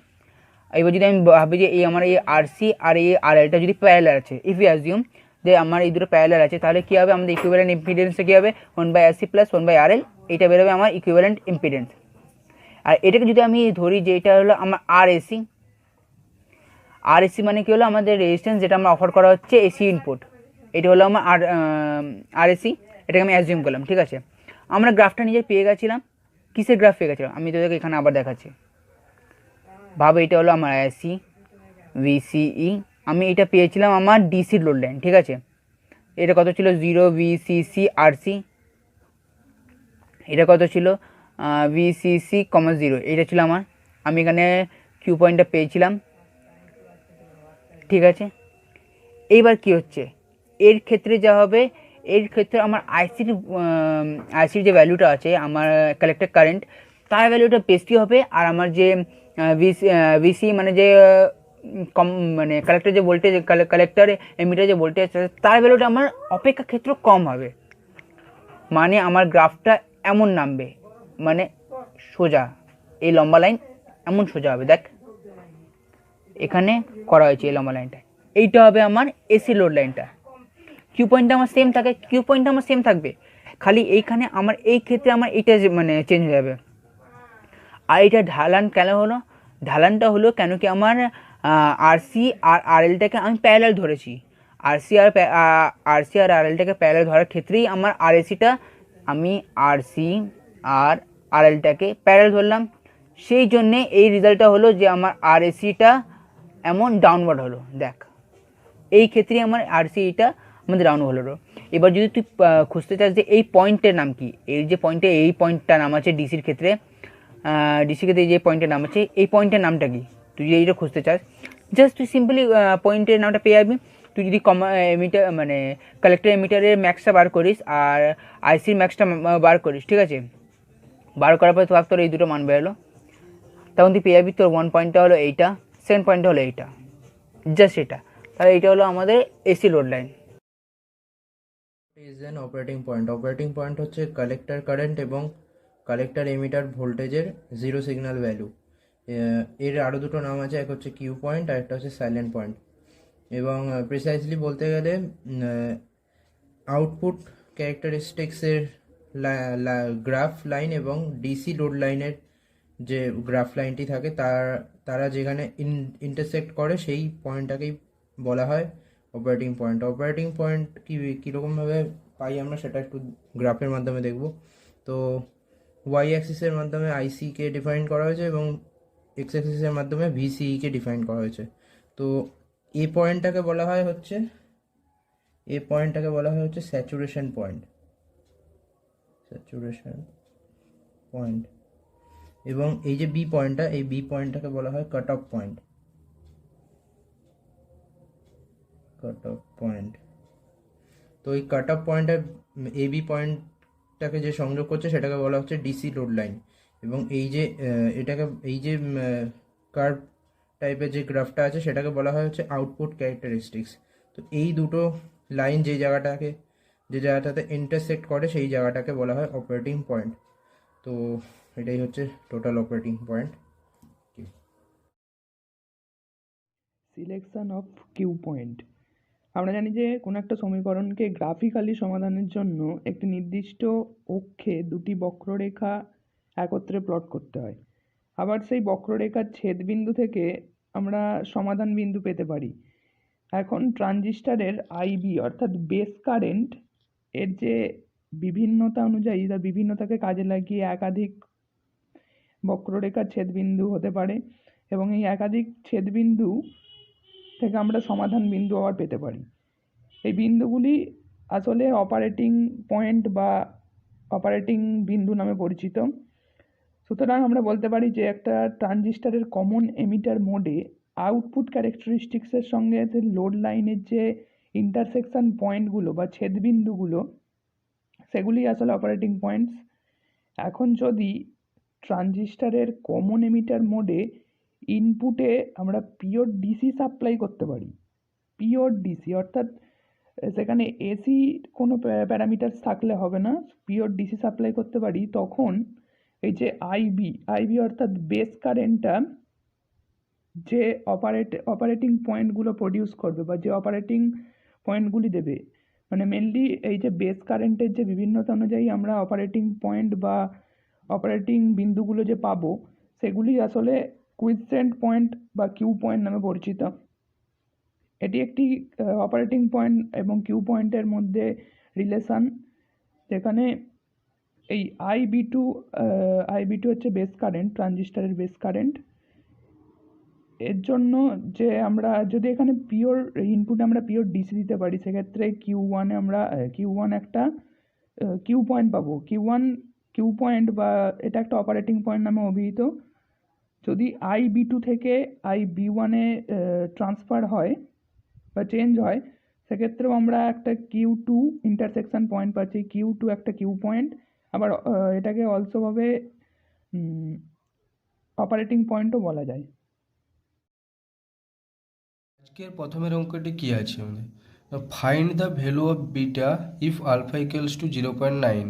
এবার যদি আমি ভাবি যে এই আমার এই আরসি আর এই আরএলটা যদি প্যারালাল আছে, ইফ ইউ অ্যাজিউম যে আমার এই দুটো প্যারালাল আছে, তাহলে কী হবে, আমাদের ইকুইভ্যালেন্ট ইম্পিডেন্সে কী হবে, 1/RC প্লাস 1/RL, এইটা বেরোবে আমার ইকুইভ্যালেন্ট ইম্পিডেন্স। আর এটাকে যদি আমি ধরি যে এটা হলো আমার আরএসি মানে কী হলো, আমাদের রেজিস্ট্যান্স যেটা আমরা অফার করা হচ্ছে এসি ইনপুট, এটা হলো আমার আরএসি, এটাকে আমি অ্যাজিউম করলাম, ঠিক আছে। আমরা গ্রাফটা নিজে পেয়ে গেছিলাম, কিসের গ্রাফ পেয়ে গেছিলাম আমি তোদেরকে এখানে আবার দেখাচ্ছি। ভাবে এটা হলো আমার আইসি ভিসিই, আমি এটা পেয়েছিলাম আমার ডিসি লোড লাইন, ঠিক আছে। এটা কত ছিল 0 ভিসিসি আরসি, এটা কত ছিল ভিসিসি, 0, এটা ছিল আমার, আমি এখানে কিউ পয়েন্টটা পেয়েছিলাম, ঠিক আছে। এইবার কি হচ্ছে, এর ক্ষেত্রে যা হবে, এর ক্ষেত্রে আমার আইসির যে ভ্যালুটা আছে আমার কালেক্টর কারেন্ট, তার ভ্যালুটা বেশি হবে, আর আমার যে ভিসি মানে যে মানে কালেক্টর যে ভোল্টেজ, কালেক্টর এমিটার যে ভোল্টেজ আছে তার ভ্যালুটা আমার অপেক্ষাকৃত কম হবে। মানে আমার গ্রাফটা এমন নামবে, মানে সোজা, এই লম্বা লাইন এমন সোজা হবে, দেখ এখানে করা হয়েছে এই লম্বা লাইনটা, এইটা হবে আমার এসি লোড লাইনটা। কিউ পয়েন্টটা আমার সেম থাকে, থাকবে, খালি এইখানে আমার এই ক্ষেত্রে আমার এইটা মানে চেঞ্জ হয়ে যাবে। আর এটা ঢালান কেন হলো, ঢালানটা হলো কেন কি আমার আরসি আর আরএলটাকে আমি প্যারালাল ধরেছি, আরসি আর আরএলটাকে প্যারালাল ধরার ক্ষেত্রেই আমার আরএসিটা, আমি আরসি আর আরএলটাকে প্যারালাল ধরলাম, সেই জন্যে এই রেজাল্টটা হলো যে আমার আরএসিটা এমন ডাউনওয়ার্ড হলো, দেখ এই ক্ষেত্রেই আমার আরসিটা আমাদের ডাউন হলো। এবার যদি তুই খুঁজতে চাস যে এই পয়েন্টের নাম কি, এই যে এই পয়েন্টটার নাম আছে ডিসির ক্ষেত্রে, এই যে পয়েন্টের নাম আছে, এই পয়েন্টের নামটা কি, তুই যদি এইটা খুঁজতে চাস জাস্ট তুই সিম্পলি পয়েন্টের নামটা পেয়ে যাবি। তুই যদি এমিটার মানে কালেক্টর এমিটারের ম্যাক্সটা বার করিস আর আইসির ম্যাক্সটা বার করিস, ঠিক আছে, বার করার পরে তোর এই দুটো মান বেরোলো, তখন তুই পেয়ে যাবি তোর 1 পয়েন্টটা হলো এইটা, 7 পয়েন্টটা হলো এইটা, জাস্ট এটা, তাহলে এইটা হলো আমাদের AC load line. Is an operating point হচ্ছে কালেক্টর কারেন্ট এবং কালেক্টর এমিটার ভোল্টেজের জিরো সিগন্যাল ভ্যালু। এর আরও দুটো নাম আছে, এক হচ্ছে কিউ পয়েন্ট আর একটা হচ্ছে সাইলেন্ট পয়েন্ট। এবং প্রিসাইজলি বলতে গেলে আউটপুট ক্যারেক্টারিস্টিক্সের গ্রাফ লাইন এবং ডিসি লোড লাইনের যে গ্রাফ লাইনটি থাকে তারা যেখানে ইন্টারসেক্ট করে সেই পয়েন্টটাকেই বলা হয় অপারেটিং পয়েন্ট কীরকমভাবে পাই আমরা সেটা একটু গ্রাফের মাধ্যমে দেখব। তো ওয়াই অ্যাক্সিসের মাধ্যমে আইসিকে ডিফাইন করা হয়েছে এবং এক্স অ্যাক্সিসের মাধ্যমে ভিসিইকে ডিফাইন করা হয়েছে। তো এই পয়েন্টটাকে বলা হয় হচ্ছে স্যাচুরেশন পয়েন্ট, এবং এই যে বি পয়েন্টটাকে বলা হয় কাট অফ পয়েন্ট। তো এই কাট অফ পয়েন্টের এ বি পয়েন্টটাকে যে সংযোগ করছে সেটাকে বলা হচ্ছে ডিসি লোড লাইন। এবং এই যে কার্ভ টাইপের যে গ্রাফটা আছে সেটাকে বলা হয় হচ্ছে আউটপুট ক্যারেক্টারিস্টিক্স। তো এই দুটো লাইন যে জায়গাটাতে ইন্টারসেক্ট করে সেই জায়গাটাকে বলা হয় অপারেটিং পয়েন্ট। তো এটাই হচ্ছে total operating point. Selection of Q point. আমরা জানি যে কোনো একটা সমীকরণকে গ্রাফিক্যালি সমাধানের জন্য একটি নির্দিষ্ট অক্ষে দুটি বক্ররেখা একত্রে প্লট করতে হয়। আবার সেই বক্ররেখার ছেদবিন্দু থেকে আমরা সমাধান বিন্দু পেতে পারি। এখন ট্রানজিস্টরের আইবি অর্থাৎ বেস কারেন্ট এর যে বিভিন্নতা অনুযায়ী তার বিভিন্নতাকে কাজে লাগিয়ে একাধিক বক্ররেখার ছেদবিন্দু হতে পারে এবং এই একাধিক ছেদবিন্দু থেকে আমরা সমাধান বিন্দু আবার পেতে পারি। এই বিন্দুগুলি আসলে অপারেটিং পয়েন্ট বা অপারেটিং বিন্দু নামে পরিচিত। সুতরাং আমরা বলতে পারি যে একটা ট্রানজিস্টরের কমন এমিটার মোডে আউটপুট ক্যারেক্টারিস্টিক্সের সঙ্গে লোড লাইনের যে ইন্টারসেকশন পয়েন্টগুলো বা ছেদবিন্দুগুলো সেগুলি আসলে অপারেটিং পয়েন্টস। এখন যদি ট্রানজিস্টরের কমন এমিটার মোডে ইনপুটে আমরা পিওর ডিসি সাপ্লাই করতে পারি, পিওর ডিসি অর্থাৎ সেখানে এসি কোনো প্যারামিটার থাকলে হবে না, পিওর ডিসি সাপ্লাই করতে পারি, তখন এই যে আইবি অর্থাৎ বেস কারেন্টটা যে অপারেটিং পয়েন্টগুলো প্রডিউস করবে বা যে অপারেটিং পয়েন্টগুলি দেবে, মানে মেনলি এই যে বেস কারেন্টের যে বিভিন্নতা অনুযায়ী আমরা অপারেটিং পয়েন্ট বা অপারেটিং বিন্দুগুলো যে পাবো সেগুলি আসলে কুইসেন্ট পয়েন্ট বা কিউ পয়েন্ট নামে পরিচিত। এটি একটি অপারেটিং পয়েন্ট এবং কিউ পয়েন্টের মধ্যে রিলেশন, যেখানে এই আইবি টু হচ্ছে বেস কারেন্ট, ট্রানজিস্টরের বেস কারেন্ট। এর জন্য যে আমরা যদি এখানে পিওর ইনপুটে আমরা পিওর ডিসি দিতে পারি, সেক্ষেত্রে কিউ1-এ আমরা কিউ1 একটা কিউ পয়েন্ট পাবো। কিউ পয়েন্ট বা এটা একটা অপারেটিং পয়েন্ট নামে অভিহিত। যদি আইবি2 থেকে আইবি1-এ ট্রান্সফার হয় বা চেঞ্জ হয়, সেক্ষেত্রেও আমরা একটা কিউ2 ইন্টারসেকশন পয়েন্ট পাচ্ছি, কিউ2 একটা কিউ পয়েন্ট। আবার এটাকে অলসোভাবে অপারেটিং পয়েন্টও বলা যায়। আজকের প্রথমের অঙ্কটি কি আছে আমাদের, find the value of beta if alpha equals to 0.9।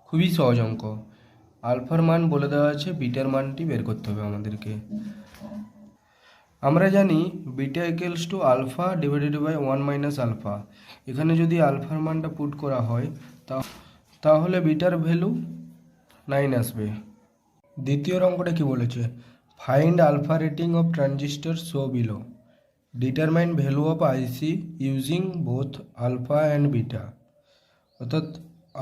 খুবই সহজ অঙ্ক, আলফার মান বলে দেওয়া আছে, বিটার মানটি বের করতে হবে আমাদেরকে। আমরা জানি beta equals to alpha divided by 1 minus alpha. এখানে যদি আলফার মানটা পুট করা হয় তাহলে বিটার ভ্যালু 9 আসবে। দ্বিতীয় অঙ্কটা কি বলেছে, find alpha rating of transistor show below, determine value of IC using both alpha and beta. অর্থাৎ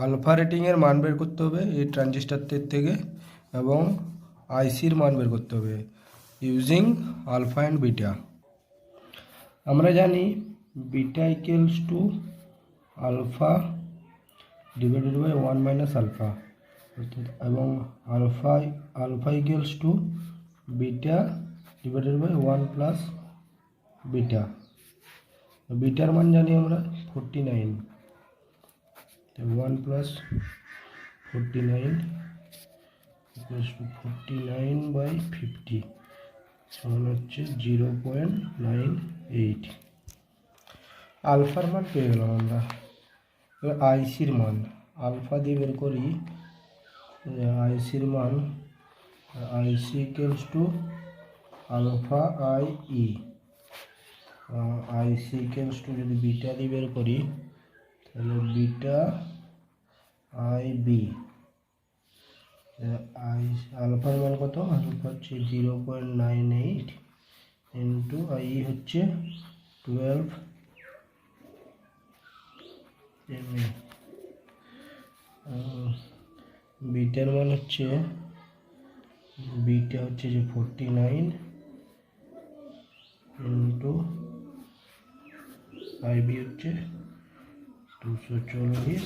আলফা রেটিংয়ের মান বের করতে হবে এই ট্রানজিস্টারটির থেকে এবং আইসির মান বের করতে হবে ইউজিং আলফা অ্যান্ড বিটা। আমরা জানি beta equals to alpha divided by 1 minus alpha, অর্থাৎ এবং alpha equals to beta divided by 1 plus beta. বিটার মান জানি আমরা 49, 1 প্লাস 49 ইকুয়ালস টু 49 বাই 50 সমান হচ্ছে 0.98। আলফার মান পেয়ে গেলাম আমরা। এবার আইসির মান আলফা দিয়ে বের করি, আইসির মান IC equals to alpha I E, IC equals to যদি বিটা দিয়ে বের করি তাহলে বিটা আই বি। আলফার মান কত, আলফা হচ্ছে 0.98 ইন্টু আই হচ্ছে 12 mA। বিটার মান হচ্ছে বিটা হচ্ছে যে 49 ইন্টু আইবি হচ্ছে 240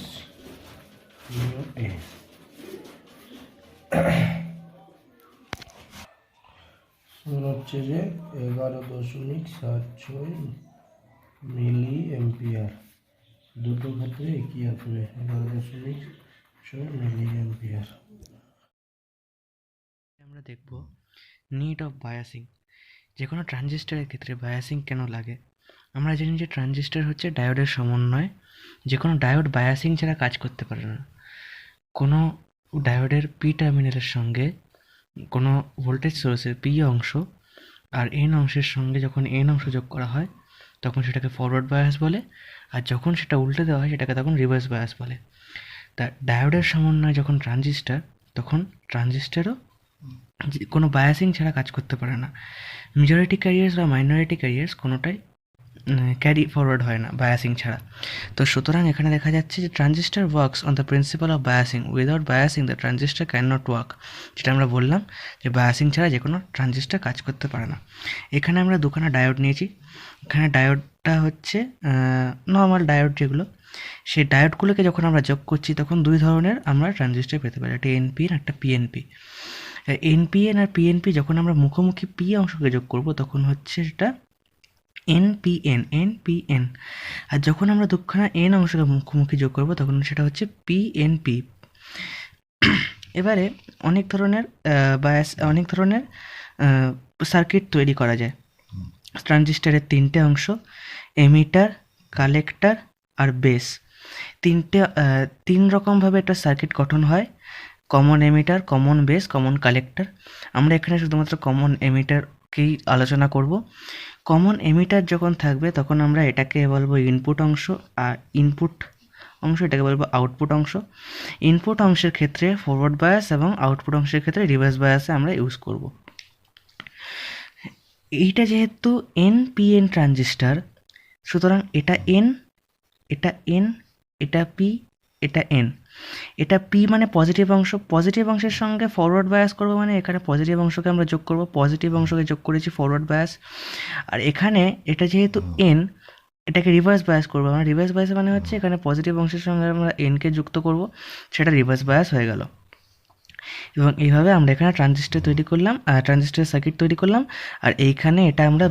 mA। হচ্ছে যে 11.76 মিলি অ্যাম্পিয়ার। দুটো ক্ষেত্রে একই আসবে, 11.6 মিলি অ্যাম্পিয়ার। আমরা দেখব নিড অফ বায়াসিং। যে কোনো ট্রানজিস্টরের ক্ষেত্রে বায়াসিং কেন লাগে? আমরা জানি যে ট্রানজিস্টর হচ্ছে ডায়োডের সমন্বয়, যে কোনো ডায়োড বায়াসিং ছাড়া কাজ করতে পারে না। কোনো ডায়োডের পি টার্মিনালের সঙ্গে কোনো ভোল্টেজ সোর্সের পি অংশ আর এন অংশের সঙ্গে যখন এন অংশ যোগ করা হয় তখন সেটাকে ফরওয়ার্ড বায়াস বলে, আর যখন সেটা উল্টে দেওয়া হয় সেটাকে তখন রিভার্স বায়াস বলে। তা ডায়োডের সমন্বয় যখন ট্রানজিস্টর, তখন ট্রানজিস্টরও কোনো বায়াসিং ছাড়া কাজ করতে পারে না। মেজরিটি ক্যারিয়ার্স বা মাইনরিটি ক্যারিয়ার্স কোনোটাই ক্যারি ফরওয়ার্ড হয় না বায়াসিং ছাড়া। তো সুতরাং এখানে দেখা যাচ্ছে যে transistor works on the principal of biasing, without biasing the transistor can not work. যেটা আমরা বললাম যে বায়াসিং ছাড়া যে কোনো ট্রানজিস্টর কাজ করতে পারে না। এখানে আমরা দুখানা ডায়োড নিয়েছি, এখানে ডায়োড একটা হচ্ছে নর্মাল ডায়োড যেগুলো, সেই ডায়োডগুলোকে যখন আমরা যোগ করছি তখন দুই ধরনের আমরা ট্রানজিস্টর পেতে পারি, একটা এনপিএন একটা পিএনপি। এনপিএন আর পিএনপি যখন আমরা মুখোমুখি পি অংশকে যোগ করব তখন হচ্ছে সেটা এনপিএন। আর যখন আমরা দুখানা এন অংশকে মুখোমুখি যোগ করব তখন সেটা হচ্ছে পিএনপি। এবারে অনেক ধরনের অনেক ধরনের সার্কিট তৈরি করা যায়। ট্রানজিস্টরের তিনটে অংশ, এমিটার, কালেক্টর আর বেস। তিন রকমভাবে একটা সার্কিট গঠন হয়, common emitter, common base, common collector. আমরা এখানে শুধুমাত্র কমন এমিটারকেই আলোচনা করব। কমন এমিটার যখন থাকবে তখন আমরা এটাকে বলবো ইনপুট অংশ, আর এটাকে বলবো আউটপুট অংশ। ইনপুট অংশের ক্ষেত্রে ফরওয়ার্ড বায়াস এবং আউটপুট অংশের ক্ষেত্রে রিভার্স বায়াসে আমরা ইউজ করব। এইটা যেহেতু এনপিএন ট্রানজিস্টার, সুতরাং এটা এন, এটা পি, এটা এন। এটা পি মানে পজিটিভ অংশ, পজিটিভ অংশের সঙ্গে ফরওয়ার্ড বায়াস করবো মানে এখানে পজিটিভ অংশকে আমরা যোগ করব, পজিটিভ অংশকে যোগ করেছি ফরওয়ার্ড বায়াস। আর এখানে এটা যেহেতু এন, এটাকে রিভার্স বায়াস করবো আমরা। রিভার্স বায়াস মানে হচ্ছে এখানে পজিটিভ অংশের সঙ্গে আমরা এনকে যুক্ত করব, সেটা রিভার্স বায়াস হয়ে গেল। এবং এইভাবে আমরা এখানে ট্রানজিস্টর তৈরি করলাম, ট্রানজিস্টর সার্কিট তৈরি করলাম। আর এইখানে এটা আমরা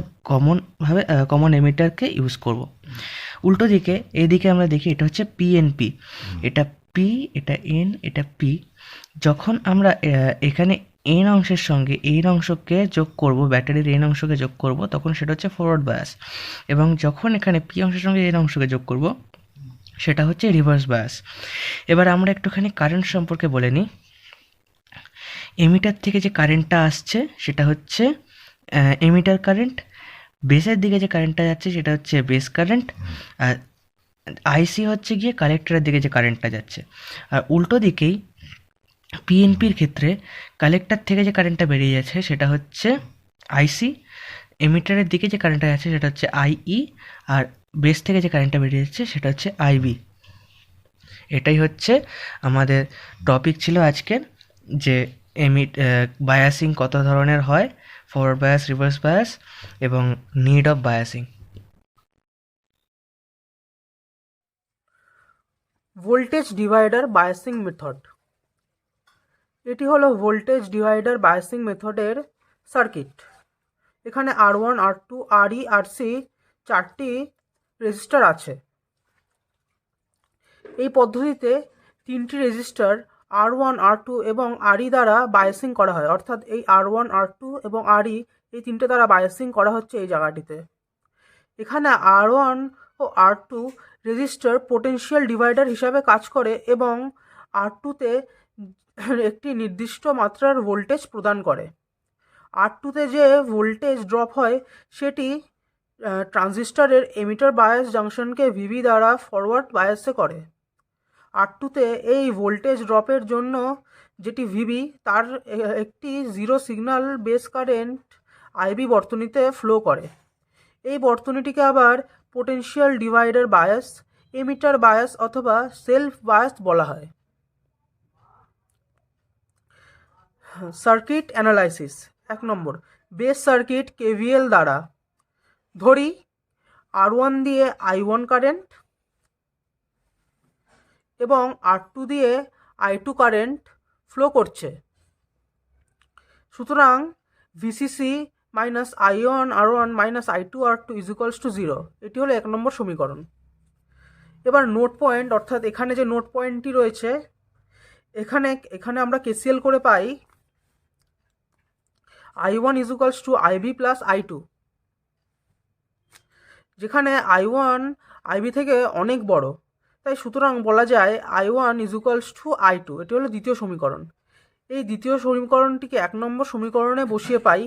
কমন এমিটারকে ইউজ করব। উল্টো দিকে এইদিকে আমরা দেখি এটা হচ্ছে পিএনপি, এটা পি, এটা এন, এটা পি। যখন আমরা এখানে এন অংশের সঙ্গে এন অংশকে যোগ করব, ব্যাটারির এন অংশকে যোগ করব, তখন সেটা হচ্ছে ফরওয়ার্ড বায়াস। এবং যখন এখানে পি অংশের সঙ্গে এন অংশকে যোগ করব সেটা হচ্ছে রিভার্স বায়াস। এবার আমরা একটুখানি কারেন্ট সম্পর্কে বলে নিই। এমিটার থেকে যে কারেন্টটা আসছে সেটা হচ্ছে এমিটার কারেন্ট, বেসের দিকে যে কারেন্টটা যাচ্ছে সেটা হচ্ছে বেস কারেন্ট, আর আইসি হচ্ছে গিয়ে কালেক্টরের দিকে যে কারেন্টটা যাচ্ছে। আর উল্টো দিকেই পিএনপির ক্ষেত্রে কালেক্টর থেকে যে কারেন্টটা বেরিয়ে যাচ্ছে সেটা হচ্ছে আইসি, এমিটারের দিকে যে কারেন্টটা যাচ্ছে সেটা হচ্ছে আইই, আর বেস থেকে যে কারেন্টটা বেরিয়ে যাচ্ছে সেটা হচ্ছে আইবি। এটাই হচ্ছে আমাদের টপিক ছিল আজকের, যে বায়াসিং কত ধরনের হয়, ফরওয়ার্ড বায়াস, রিভার্স বায়াস এবং need of biasing. Voltage divider biasing method. এটি হলো ভোল্টেজ ডিভাইডার বায়াসিং মেথডের সার্কিট। এখানে R1, R2, RE, RC চারটি রেজিস্টার আছে। এই পদ্ধতিতে তিনটি রেজিস্টার R1, R2 এবং RE দ্বারা বায়াসিং করা হয়, অর্থাৎ এই R1, R2 এবং RE এই তিনটে দ্বারা বায়াসিং করা হচ্ছে এই জায়গাটিতে। এখানে R1 ও R2 রেজিস্টার পোটেনশিয়াল ডিভাইডার হিসাবে কাজ করে এবং R2তে একটি নির্দিষ্ট মাত্রার ভোল্টেজ প্রদান করে। R2তে যে ভোল্টেজ ড্রপ হয় সেটি ট্রানজিস্টরের এমিটার বায়াস জাংশনকে ভিভি দ্বারা ফরওয়ার্ড বায়াসে করে। R2তে এই ভোল্টেজ ড্রপের জন্য যেটি ভিভি, তার একটি zero signal base current IB বর্তনীতে ফ্লো করে। এই বর্তনীটিকে আবার potential divider bias, emitter bias অথবা সেলফ বায়াস বলা হয়। Circuit analysis. 1 number, base circuit KVL দ্বারা। ধরি R1 দিয়ে I1 কারেন্ট এবং R2 দিয়ে I2 কারেন্ট ফ্লো করছে। সুতরাং VCC minus I1 R1 minus I2 R2 is to 0। এটি হলো 1 নম্বর সমীকরণ। এবার নোট পয়েন্ট, অর্থাৎ এখানে যে নোট পয়েন্টটি রয়েছে, এখানে আমরা কেসিএল করে পাই I1 is to IB plus I2, যেখানে I1 IB থেকে অনেক বড়, তাই সুতরাং বলা যায় I1 ইজ টু I2। এটি হলো দ্বিতীয় সমীকরণ। এই দ্বিতীয় সমীকরণটিকে 1 নম্বর সমীকরণে বসিয়ে পাই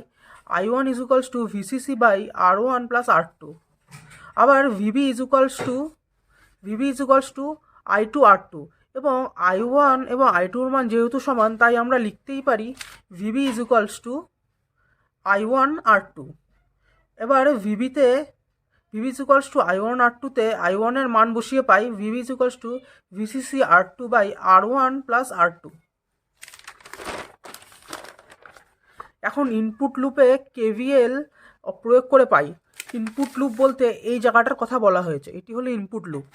I1 is to VCC by R1 plus R2। আবার VB is two I2 R2, এবং I1 এবং I2 এর মান যেহেতু সমান তাই আমরা লিখতেই পারি VB is two I1 R2। এবার VB is two I1 R2তে I1 এর মান বসিয়ে পাই VB is to VCC R2 by R1 plus R2। এখন ইনপুট লুপে কেভিএল প্রয়োগ করে পাই ইনপুট লুপ বলতে এই জায়গাটার কথা বলা হয়েছে, এটি হলো ইনপুট লুপ।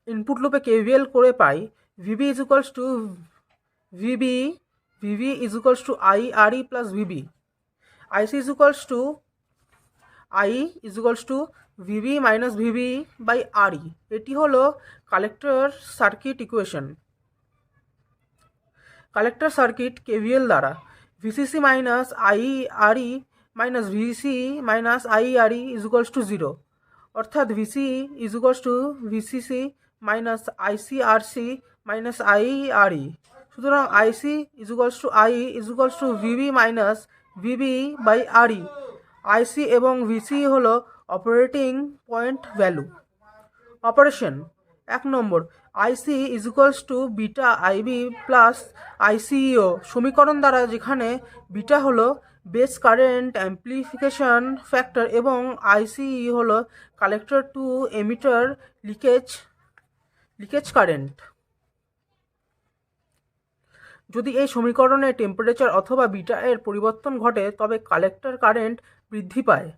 ইনপুট লুপে কেভিএল করে পাই VB is equals to VB VB is equals to I R E plus VB, IC is equals to I is equals to VB minus VB by R E. এটি হলো collector circuit equation. Collector circuit KVL দ্বারা VCC minus I R E minus VC minus I R E is equals to 0, অর্থাৎ VC is equals to VCC minus IC R C minus I R E. সুতরাং IC is equals to I is equals to VB minus VB by R E. IC এবং VC হলো operating point value. Operation 1 number, IC is equals to beta IB plus ICEO সমীকরণ দ্বারা, যেখানে beta হলো base current amplification factor এবং আইসিই হলো collector two emitter leakage current. যদি এই সমীকরণে টেম্পারেচার অথবা বিটা এর পরিবর্তন ঘটে তবে কালেক্টর কারেন্ট বৃদ্ধি পায়।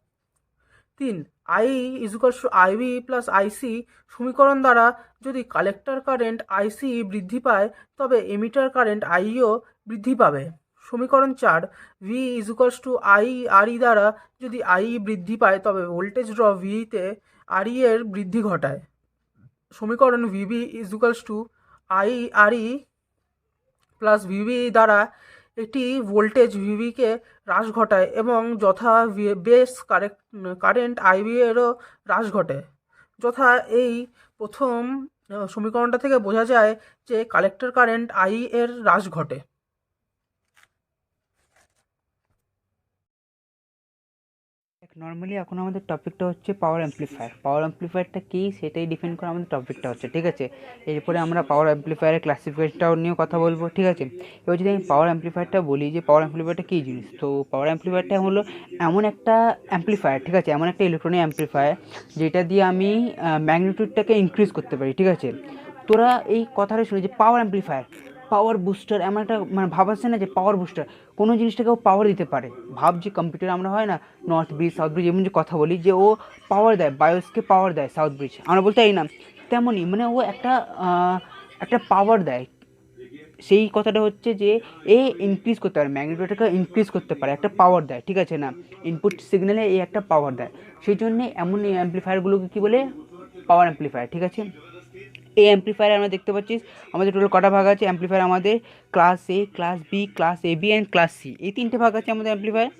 3, I is equals to IB plus IC সমীকরণ দ্বারা যদি কালেক্টর কারেন্ট আইসি বৃদ্ধি পায় তবে এমিটার কারেন্ট আইও বৃদ্ধি পাবে। সমীকরণ 4, V is equals to I R E দ্বারা যদি আই বৃদ্ধি পায় তবে ভোল্টেজ ড্রপ ভিতে আর ই এর বৃদ্ধি ঘটায়। সমীকরণ VB is equals to I R E plus VB দ্বারা এটি ভোল্টেজ ভিবিকে হ্রাস ঘটায় এবং যথা বেস কারেন্ট আইবি এরও হ্রাস ঘটে। যথা এই প্রথম সমীকরণটা থেকে বোঝা যায় যে কালেক্টর কারেন্ট আই এর হ্রাস ঘটে। নর্মালি এখন আমাদের টপিকটা হচ্ছে পাওয়ার অ্যাম্প্লিফায়ার। পাওয়ার অ্যাম্প্লিফায়ারটা কী সেটাই ডিপেন্ড করে আমাদের টপিকটা হচ্ছে, ঠিক আছে। এরপরে আমরা পাওয়ার অ্যাম্প্লিফায়ারের ক্লাসিফিকেশনটাও নিয়েও কথা বলবো, ঠিক আছে। এবার যদি আমি পাওয়ার অ্যাম্প্লিফায়ারটা বলি যে পাওয়ার অ্যাম্প্লিফায়ারটা কী জিনিস, তো পাওয়ার অ্যাম্প্লিফায়ারটা হলো এমন একটা অ্যাম্প্লিফায়ার, ঠিক আছে, এমন একটা ইলেকট্রনিক অ্যাম্প্লিফায়ার যেটা দিয়ে আমি ম্যাগনিটিউডটাকে ইনক্রিজ করতে পারি, ঠিক আছে। তোরা এই কথাটা শুনে যে পাওয়ার অ্যাম্প্লিফায়ার, পাওয়ার বুস্টার, এমন একটা মানে ভাবাচ্ছে না যে পাওয়ার বুস্টার কোনো জিনিসটাকেও পাওয়ার দিতে পারে। ভাব যে কম্পিউটার আমরা হয় না নর্থ ব্রিজ সাউথ ব্রিজ এমন যে কথা বলি যে ও পাওয়ার দেয়, বায়োসকে পাওয়ার দেয় সাউথ ব্রিজ, আমরা বলতে এই না, তেমনই মানে ও একটা পাওয়ার দেয়। সেই কথাটা হচ্ছে যে এ ইনক্রিজ করতে পারে, ম্যাগনিটিউডটাকে ইনক্রিজ করতে পারে, একটা পাওয়ার দেয়, ঠিক আছে না, ইনপুট সিগন্যালে এই একটা পাওয়ার দেয়। সেই জন্যে এমন এই অ্যাম্প্লিফায়ারগুলোকে কী বলে, পাওয়ার অ্যাম্প্লিফায়ার, ঠিক আছে। এই অ্যাম্প্লিফায়ার আমরা দেখতে পাচ্ছি আমাদের টোটাল কটা ভাগ আছে অ্যাম্প্লিফায়ার, আমাদের class A, class B, class A B and class C, এই 3টে ভাগ আছে আমাদের অ্যাম্প্লিফায়ার।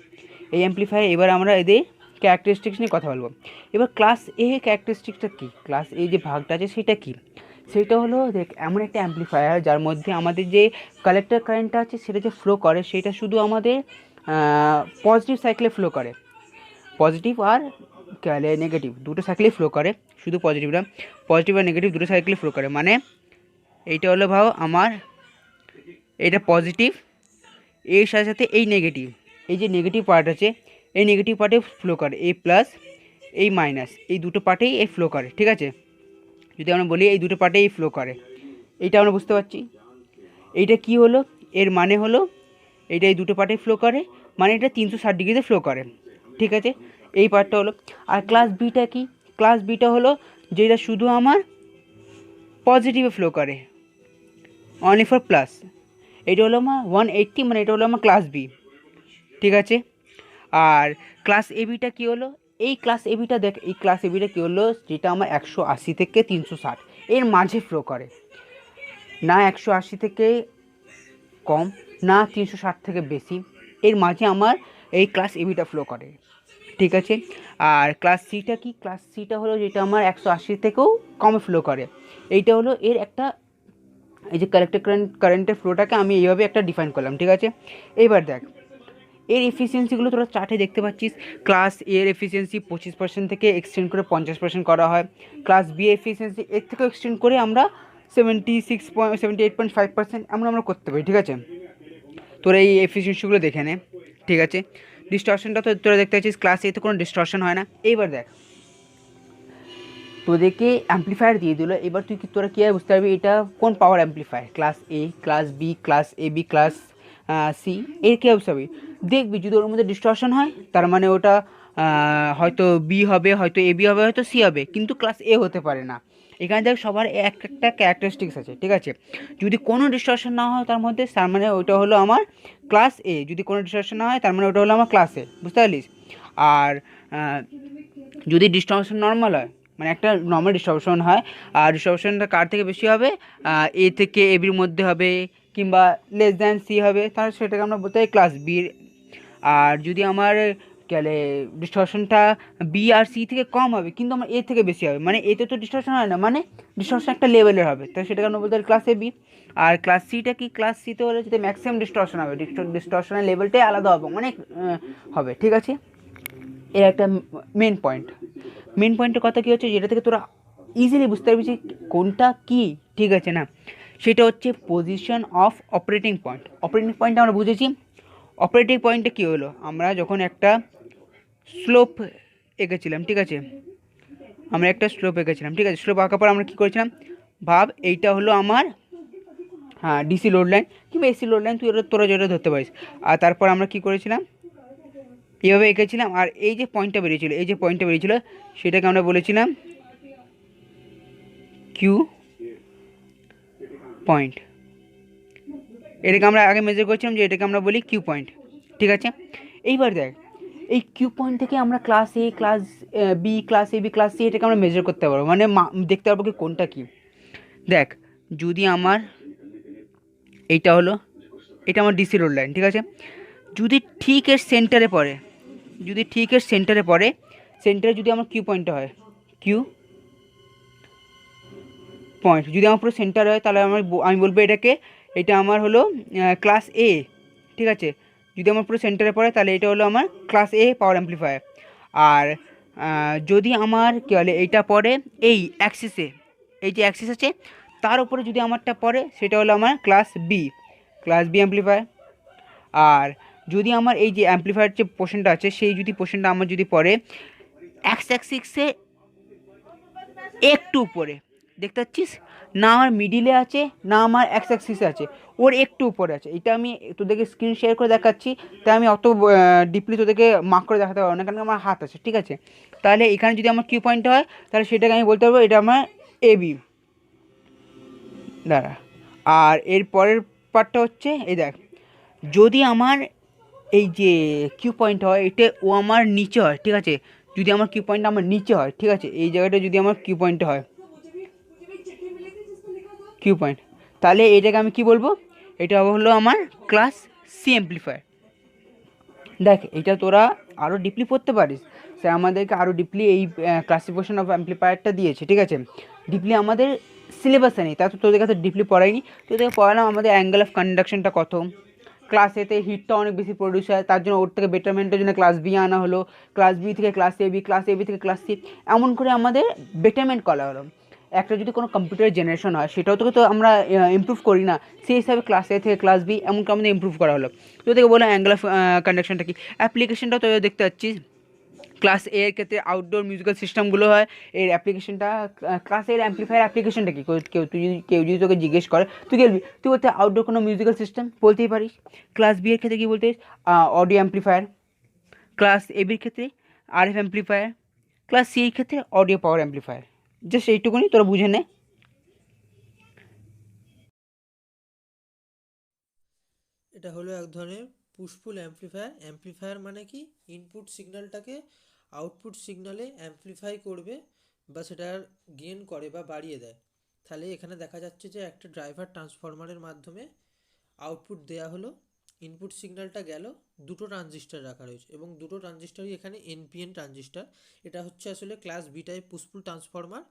এই অ্যাম্প্লিফায়ার এবার আমরা এদের ক্যারেক্টারিস্টিক্স নিয়ে কথা বলবো। এবার ক্লাস এ ক্যারেক্টারিস্টিক্সটা কী, ক্লাস এ যে ভাগটা আছে সেটা কী, সেটা হলো দেখ এমন একটা অ্যাম্প্লিফায়ার যার মধ্যে আমাদের যে কালেক্টর কারেন্টটা আছে সেটা যে ফ্লো করে সেটা শুধু আমাদের পজিটিভ সাইকেলে ফ্লো করে, পজিটিভ আর নেগেটিভ দুটো সাইকেলেই ফ্লো করে, শুধু পজিটিভ আর নেগেটিভ দুটো সাইকেলে ফ্লো করে। মানে এইটা হলো ভাও আমার এটা পজিটিভ, এর সাথে সাথে এই নেগেটিভ, এই যে নেগেটিভ পার্ট আছে এই নেগেটিভ পার্টে ফ্লো করে, এই প্লাস এই মাইনাস এই দুটো পার্টেই এই ফ্লো করে, ঠিক আছে। যদি আমরা বলি এই দুটো পার্টেই ফ্লো করে, এইটা আমরা বুঝতে পারছি। এইটা কি হলো, এর মানে হলো এইটা এই দুটো পার্টেই ফ্লো করে, মানে এটা 360 ডিগ্রিতে ফ্লো করে, ঠিক আছে। এই পার্টটা হলো। আর ক্লাস বিটা কি, ক্লাস বিটা হলো যেটা শুধু আমার পজিটিভে ফ্লো করে, অনলি ফর প্লাস। এটা হলো আমার 180, মানে এটা হলো আমার ক্লাস বি, ঠিক আছে। আর ক্লাস এ বিটা কী হলো, এই ক্লাস এ বিটা দেখ, এই ক্লাস এ বিটা কী হলো, যেটা আমার 180 থেকে 360 এর মাঝে ফ্লো করে, না 180 থেকে কম না 360 থেকে বেশি, এর মাঝে আমার এই ক্লাস এ বিটা ফ্লো করে, ঠিক আছে। আর ক্লাস সিটা কি, ক্লাস সিটা হলো যেটা আমার 180 থেকেও কমে ফ্লো করে, এইটা হলো এর একটা, এই যে কালেক্টর কারেন্টের ফ্লোটাকে আমি এইভাবে একটা ডিফাইন করলাম, ঠিক আছে। এইবার দেখ এর এফিসিয়েন্সিগুলো তোরা চার্টে দেখতে পাচ্ছিস। ক্লাস এর এফিসিয়েন্সি 25% থেকে এক্সটেন্ড করে 50% করা হয়। ক্লাস বি এফিসিয়েন্সি এর থেকেও এক্সটেন্ড করে আমরা 78.5% আমরা করতে পারি, ঠিক আছে। তোরা এই এফিসিয়েন্সিগুলো দেখে নে, ঠিক আছে। ডিস্টরশনটা তো তোরা দেখতে পাচ্ছিস ক্লাস এতে কোনো ডিস্টরশন হয় না। এইবার দেখ তোদেরকে অ্যাম্প্লিফায়ার দিয়ে দিল, এবার তোরা কী আর বুঝতে পারবি এটা কোন পাওয়ার amplifier, class A, class B, class A B, class C, এর কী হবে? দেখবি যদি ওর মধ্যে ডিস্টরশন হয় তার মানে ওটা হয়তো বি হবে, হয়তো এ বি হবে, হয়তো সি হবে, কিন্তু ক্লাস এ হতে পারে না। এখানে দেখ সবার একটা ক্যারেক্টারিস্টিক্স আছে, ঠিক আছে? যদি কোনো ডিস্টরশন না হয় তার মধ্যে, তার মানে ওইটা হলো আমার ক্লাস এ। যদি কোনো ডিস্টরশন না হয় তার মানে ওটা হলো আমার ক্লাস এ, বুঝতে পারলিস? আর যদি ডিস্টরশন নর্মাল হয়, মানে একটা নর্মাল ডিস্টরশন হয়, আর ডিস্টরশনটা কার থেকে বেশি হবে, এ থেকে এ বির মধ্যে হবে, কিংবা লেস দ্যান সি হবে, তাহলে সেটাকে আমরা বলতে পারি ক্লাস বি। আর যদি আমার গেলে ডিস্টরশনটা বি আর সি থেকে কম হবে কিন্তু আমার এ থেকে বেশি হবে, মানে এতে তো ডিস্টরশন হয় না, মানে ডিস্টরশন একটা লেভেলের হবে, তো সেটাকে আমরা বলতে পারি class A B. R class সিটা কি, ক্লাস সিতে হলে যদি ম্যাক্সিমাম ডিস্টরশন হবে, ডিস্টরশনের লেভেলটাই আলাদা হবে, অনেক হবে, ঠিক আছে? এর একটা মেন পয়েন্ট, মেন পয়েন্টের কথা কী হচ্ছে, যেটা থেকে তোরা ইজিলি বুঝতে পারবি যে কোনটা কী, ঠিক আছে না? সেটা হচ্ছে position of operating point. Operating point আমরা বুঝেছি। অপারেটিং পয়েন্টে কী হলো, আমরা যখন একটা স্লোপ এঁকেছিলাম, ঠিক আছে? আমরা একটা স্লোপ এঁকেছিলাম, ঠিক আছে? স্লোপ আঁকার পর আমরা কী করেছিলাম, ভাব এইটা হলো আমার ডিসি লোড লাইন কিংবা এসি লোড লাইন, তুই তোরা যেটা ধরতে পারিস। আর তারপর আমরা কী করেছিলাম, এইভাবে এঁকেছিলাম, আর এই যে পয়েন্টটা বেরিয়েছিল, এই যে পয়েন্টটা বেরিয়েছিল সেটাকে আমরা বলেছিলাম কিউ পয়েন্ট। এটাকে আমরা আগে মেজার করেছিলাম যে এটাকে আমরা বলি কিউ পয়েন্ট, ঠিক আছে? এইবার দেখ, এই কিউ পয়েন্ট থেকে আমরা class A, class B, class A B, class C, এটাকে আমরা মেজার করতে পারবো, মানে দেখতে পারবো কি কোনটা কী। দেখ, যদি আমার এইটা হলো, এটা আমার ডিসি রোড লাইন, ঠিক আছে? যদি ঠিক এর সেন্টারে পড়ে, যদি ঠিক এর সেন্টারে পড়ে, সেন্টারে যদি আমার কিউ পয়েন্টটা হয়, কিউ পয়েন্ট যদি আমার পুরো সেন্টার হয়, তাহলে আমি বলবো এটাকে, এটা আমার হলো ক্লাস এ, ঠিক আছে? যদি আমার পুরো সেন্টারে পড়ে তাহলে এটা হলো আমার ক্লাস এ পাওয়ার অ্যাম্প্লিফায়ার। আর যদি আমার কী বলে এইটা পড়ে এই অ্যাক্সিসে, এই যে অ্যাক্সিস আছে তার উপরে যদি আমারটা পড়ে, সেটা হলো আমার class B, class B amplifier. আর যদি আমার এই যে অ্যাম্প্লিফায়ার যে পোর্শনটা আছে, সেই যদি পোর্শনটা আমার যদি পড়ে এক্স অ্যাক্সিসে একটু উপরে, দেখতে পাচ্ছিস না, আমার মিডিলে আছে না আমার এক্স অ্যাক্সিসে আছে, ওর একটু উপরে আছে। এটা আমি তোদেরকে স্ক্রিন শেয়ার করে দেখাচ্ছি, তাই আমি অত ডিপলি তোদেরকে মার্ক করে দেখাতে পারবো না, কারণ আমার হাত আছে, ঠিক আছে? তাহলে এখানে যদি আমার কিউ পয়েন্ট হয় তাহলে সেটাকে আমি বলতে পারবো এটা আমার এ বি দাঁড়া। আর এর পরের পার্টটা হচ্ছে এই দেখ, যদি আমার এই যে কিউ পয়েন্ট হয় এটা ও আমার নিচে হয়, ঠিক আছে? যদি আমার কিউ পয়েন্ট আমার নিচে হয়, ঠিক আছে, এই জায়গাটা যদি আমার কিউ পয়েন্ট হয়, কিউ পয়েন্ট, তাহলে এটাকে আমি কি বলবো, এটা হলো আমার ক্লাস সি অ্যাম্প্লিফায়ার। দেখ, এটা তোরা আরও ডিপলি পড়তে পারিস, স্যার আমাদেরকে আরও ডিপলি এই ক্লাসিফিকেশন অফ অ্যাম্প্লিফায়ারটা দিয়েছে, ঠিক আছে? ডিপলি আমাদের সিলেবাসে নেই, তা তো তোদের কাছে ডিপলি পড়ায়নি, তোদেরকে পড়ালাম আমাদের অ্যাঙ্গেল অফ কন্ডাকশনটা কত, ক্লাস এতে হিটটা অনেক বেশি প্রডিউস হয়, তার জন্য ওর থেকে বেটারমেন্টের জন্য ক্লাস বি আনা হলো, ক্লাস বি থেকে class A B, class A B থেকে ক্লাস সি, এমন করে আমাদের বেটারমেন্ট করা হলো। একটা যদি কোনো কম্পিউটার জেনারেশন হয় সেটাও তোকে তো আমরা ইমপ্রুভ করি না, সেই হিসাবে ক্লাস এ থেকে ক্লাস বি এমন করে আমাদের ইমপ্রুভ করা হলো। তো থেকে বললাম অ্যাঙ্গেল অফ কন্ডাকশনটা কি, অ্যাপ্লিকেশনটাও তো দেখতে পাচ্ছিস। ক্লাস এ এর ক্ষেত্রে আউটডোর মিউজিক্যাল সিস্টেমগুলো হয়, এর অ্যাপ্লিকেশনটা ক্লাস এর অ্যাম্প্লিফায়ার অ্যাপ্লিকেশনটা কি, কেউ যদি তোকে জিজ্ঞেস করে তুই বলবি, তুই বলতে আউটডোর কোনো মিউজিক্যাল সিস্টেম বলতেই পারিস। ক্লাস বি এর ক্ষেত্রে কী বলতে অডিও অ্যাম্প্লিফায়ার, ক্লাস এ বির ক্ষেত্রে আরএফ অ্যাম্প্লিফায়ার, ক্লাস সি এর ক্ষেত্রে অডিও পাওয়ার অ্যাম্প্লিফায়ার। জাস্ট এইটুকুনি তোরা বুঝে নে। এটা হলো এক ধরনের পুশপুল অ্যাম্প্লিফায়ার। অ্যাম্প্লিফায়ার মানে কি, ইনপুট সিগন্যালটাকে আউটপুট সিগন্যালে অ্যাম্প্লিফাই করবে বা সেটার গেন করে বা বাড়িয়ে দেয়। তাহলে এখানে দেখা যাচ্ছে যে একটা ড্রাইভার ট্রান্সফরমারের মাধ্যমে আউটপুট দেয়া হলো, ইনপুট সিগন্যালটা গেল, দুটো ট্রানজিস্টার রাখা রয়েছে এবং দুটো ট্রানজিস্টারই এখানে এনপিএন ট্রানজিস্টার। এটা হচ্ছে আসলে class B type push pull transformer.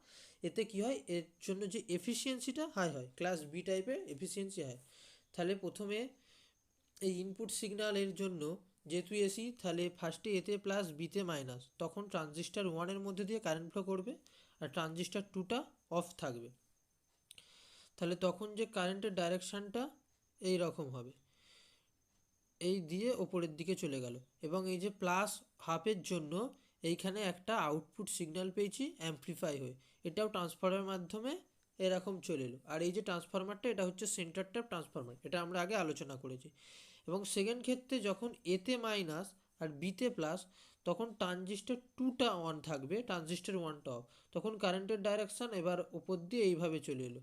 এতে কি হয়, এর জন্য যে এফিসিয়েন্সিটা হাই হয়, ক্লাস বি টাইপের এফিসিয়েন্সি হয়। তাহলে প্রথমে এই ইনপুট সিগন্যালের জন্য যেহেতু এসি, তাহলে ফার্স্টে এতে প্লাস বিতে মাইনাস, তখন ট্রানজিস্টার ওয়ানের মধ্যে দিয়ে কারেন্ট ফ্লো করবে আর ট্রানজিস্টার টুটা অফ থাকবে। তাহলে তখন যে কারেন্টের ডাইরেকশানটা এই রকম হবে, এই দিয়ে ওপরের দিকে চলে গেল। এবং এই যে প্লাস হাফের জন্য এইখানে একটা আউটপুট সিগন্যাল পেয়েছি অ্যাম্প্লিফাই হয়ে, এটাও ট্রান্সফরমারের মাধ্যমে এরকম চলে এলো। আর এই যে ট্রান্সফরমারটা, এটা হচ্ছে সেন্টার ট্যাপ ট্রান্সফরমার, এটা আমরা আগে আলোচনা করেছি। এবং সেকেন্ড ক্ষেত্রে যখন এতে মাইনাস আর বিতে প্লাস, তখন ট্রানজিস্টর টুটা অন থাকবে, ট্রানজিস্টর ওয়ানটা অফ। তখন কারেন্টের ডাইরেকশান এবার ওপর দিয়ে এইভাবে চলে এলো।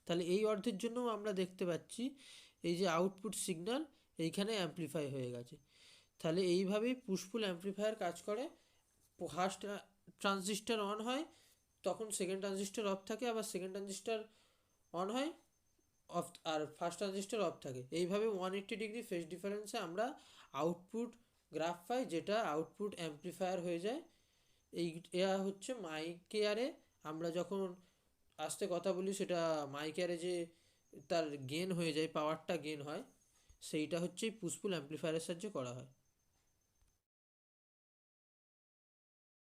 তাহলে এই অর্থের জন্যও আমরা দেখতে পাচ্ছি এই যে আউটপুট সিগন্যাল এইখানে অ্যামপ্লিফাই হয়ে গেছে। তাহলে এইভাবেই পুশপুল অ্যামপ্লিফায়ার কাজ করে। ফার্স্ট ট্রানজিস্টর অন হয়, তখন সেকেন্ড ট্রানজিস্টর অফ থাকে, আবার সেকেন্ড ট্রানজিস্টর অন হয়, অফ, আর ফার্স্ট ট্রানজিস্টর অফ থাকে। এইভাবে 180 ডিগ্রি ফেজ ডিফারেন্সে আমরা আউটপুট গ্রাফ পাই, যেটা আউটপুট অ্যামপ্লিফায়ার হয়ে যায়। এটা হচ্ছে মাইক এয়ারে আমরা যখন আস্তে কথা বলি, সেটা মাইক এয়ারে যে তার গেন হয়ে যায়, পাওয়ারটা গেন হয়, সেইটা হচ্ছে পুশপুল অ্যামপ্লিফায়ারের সাহায্যে করা হয়।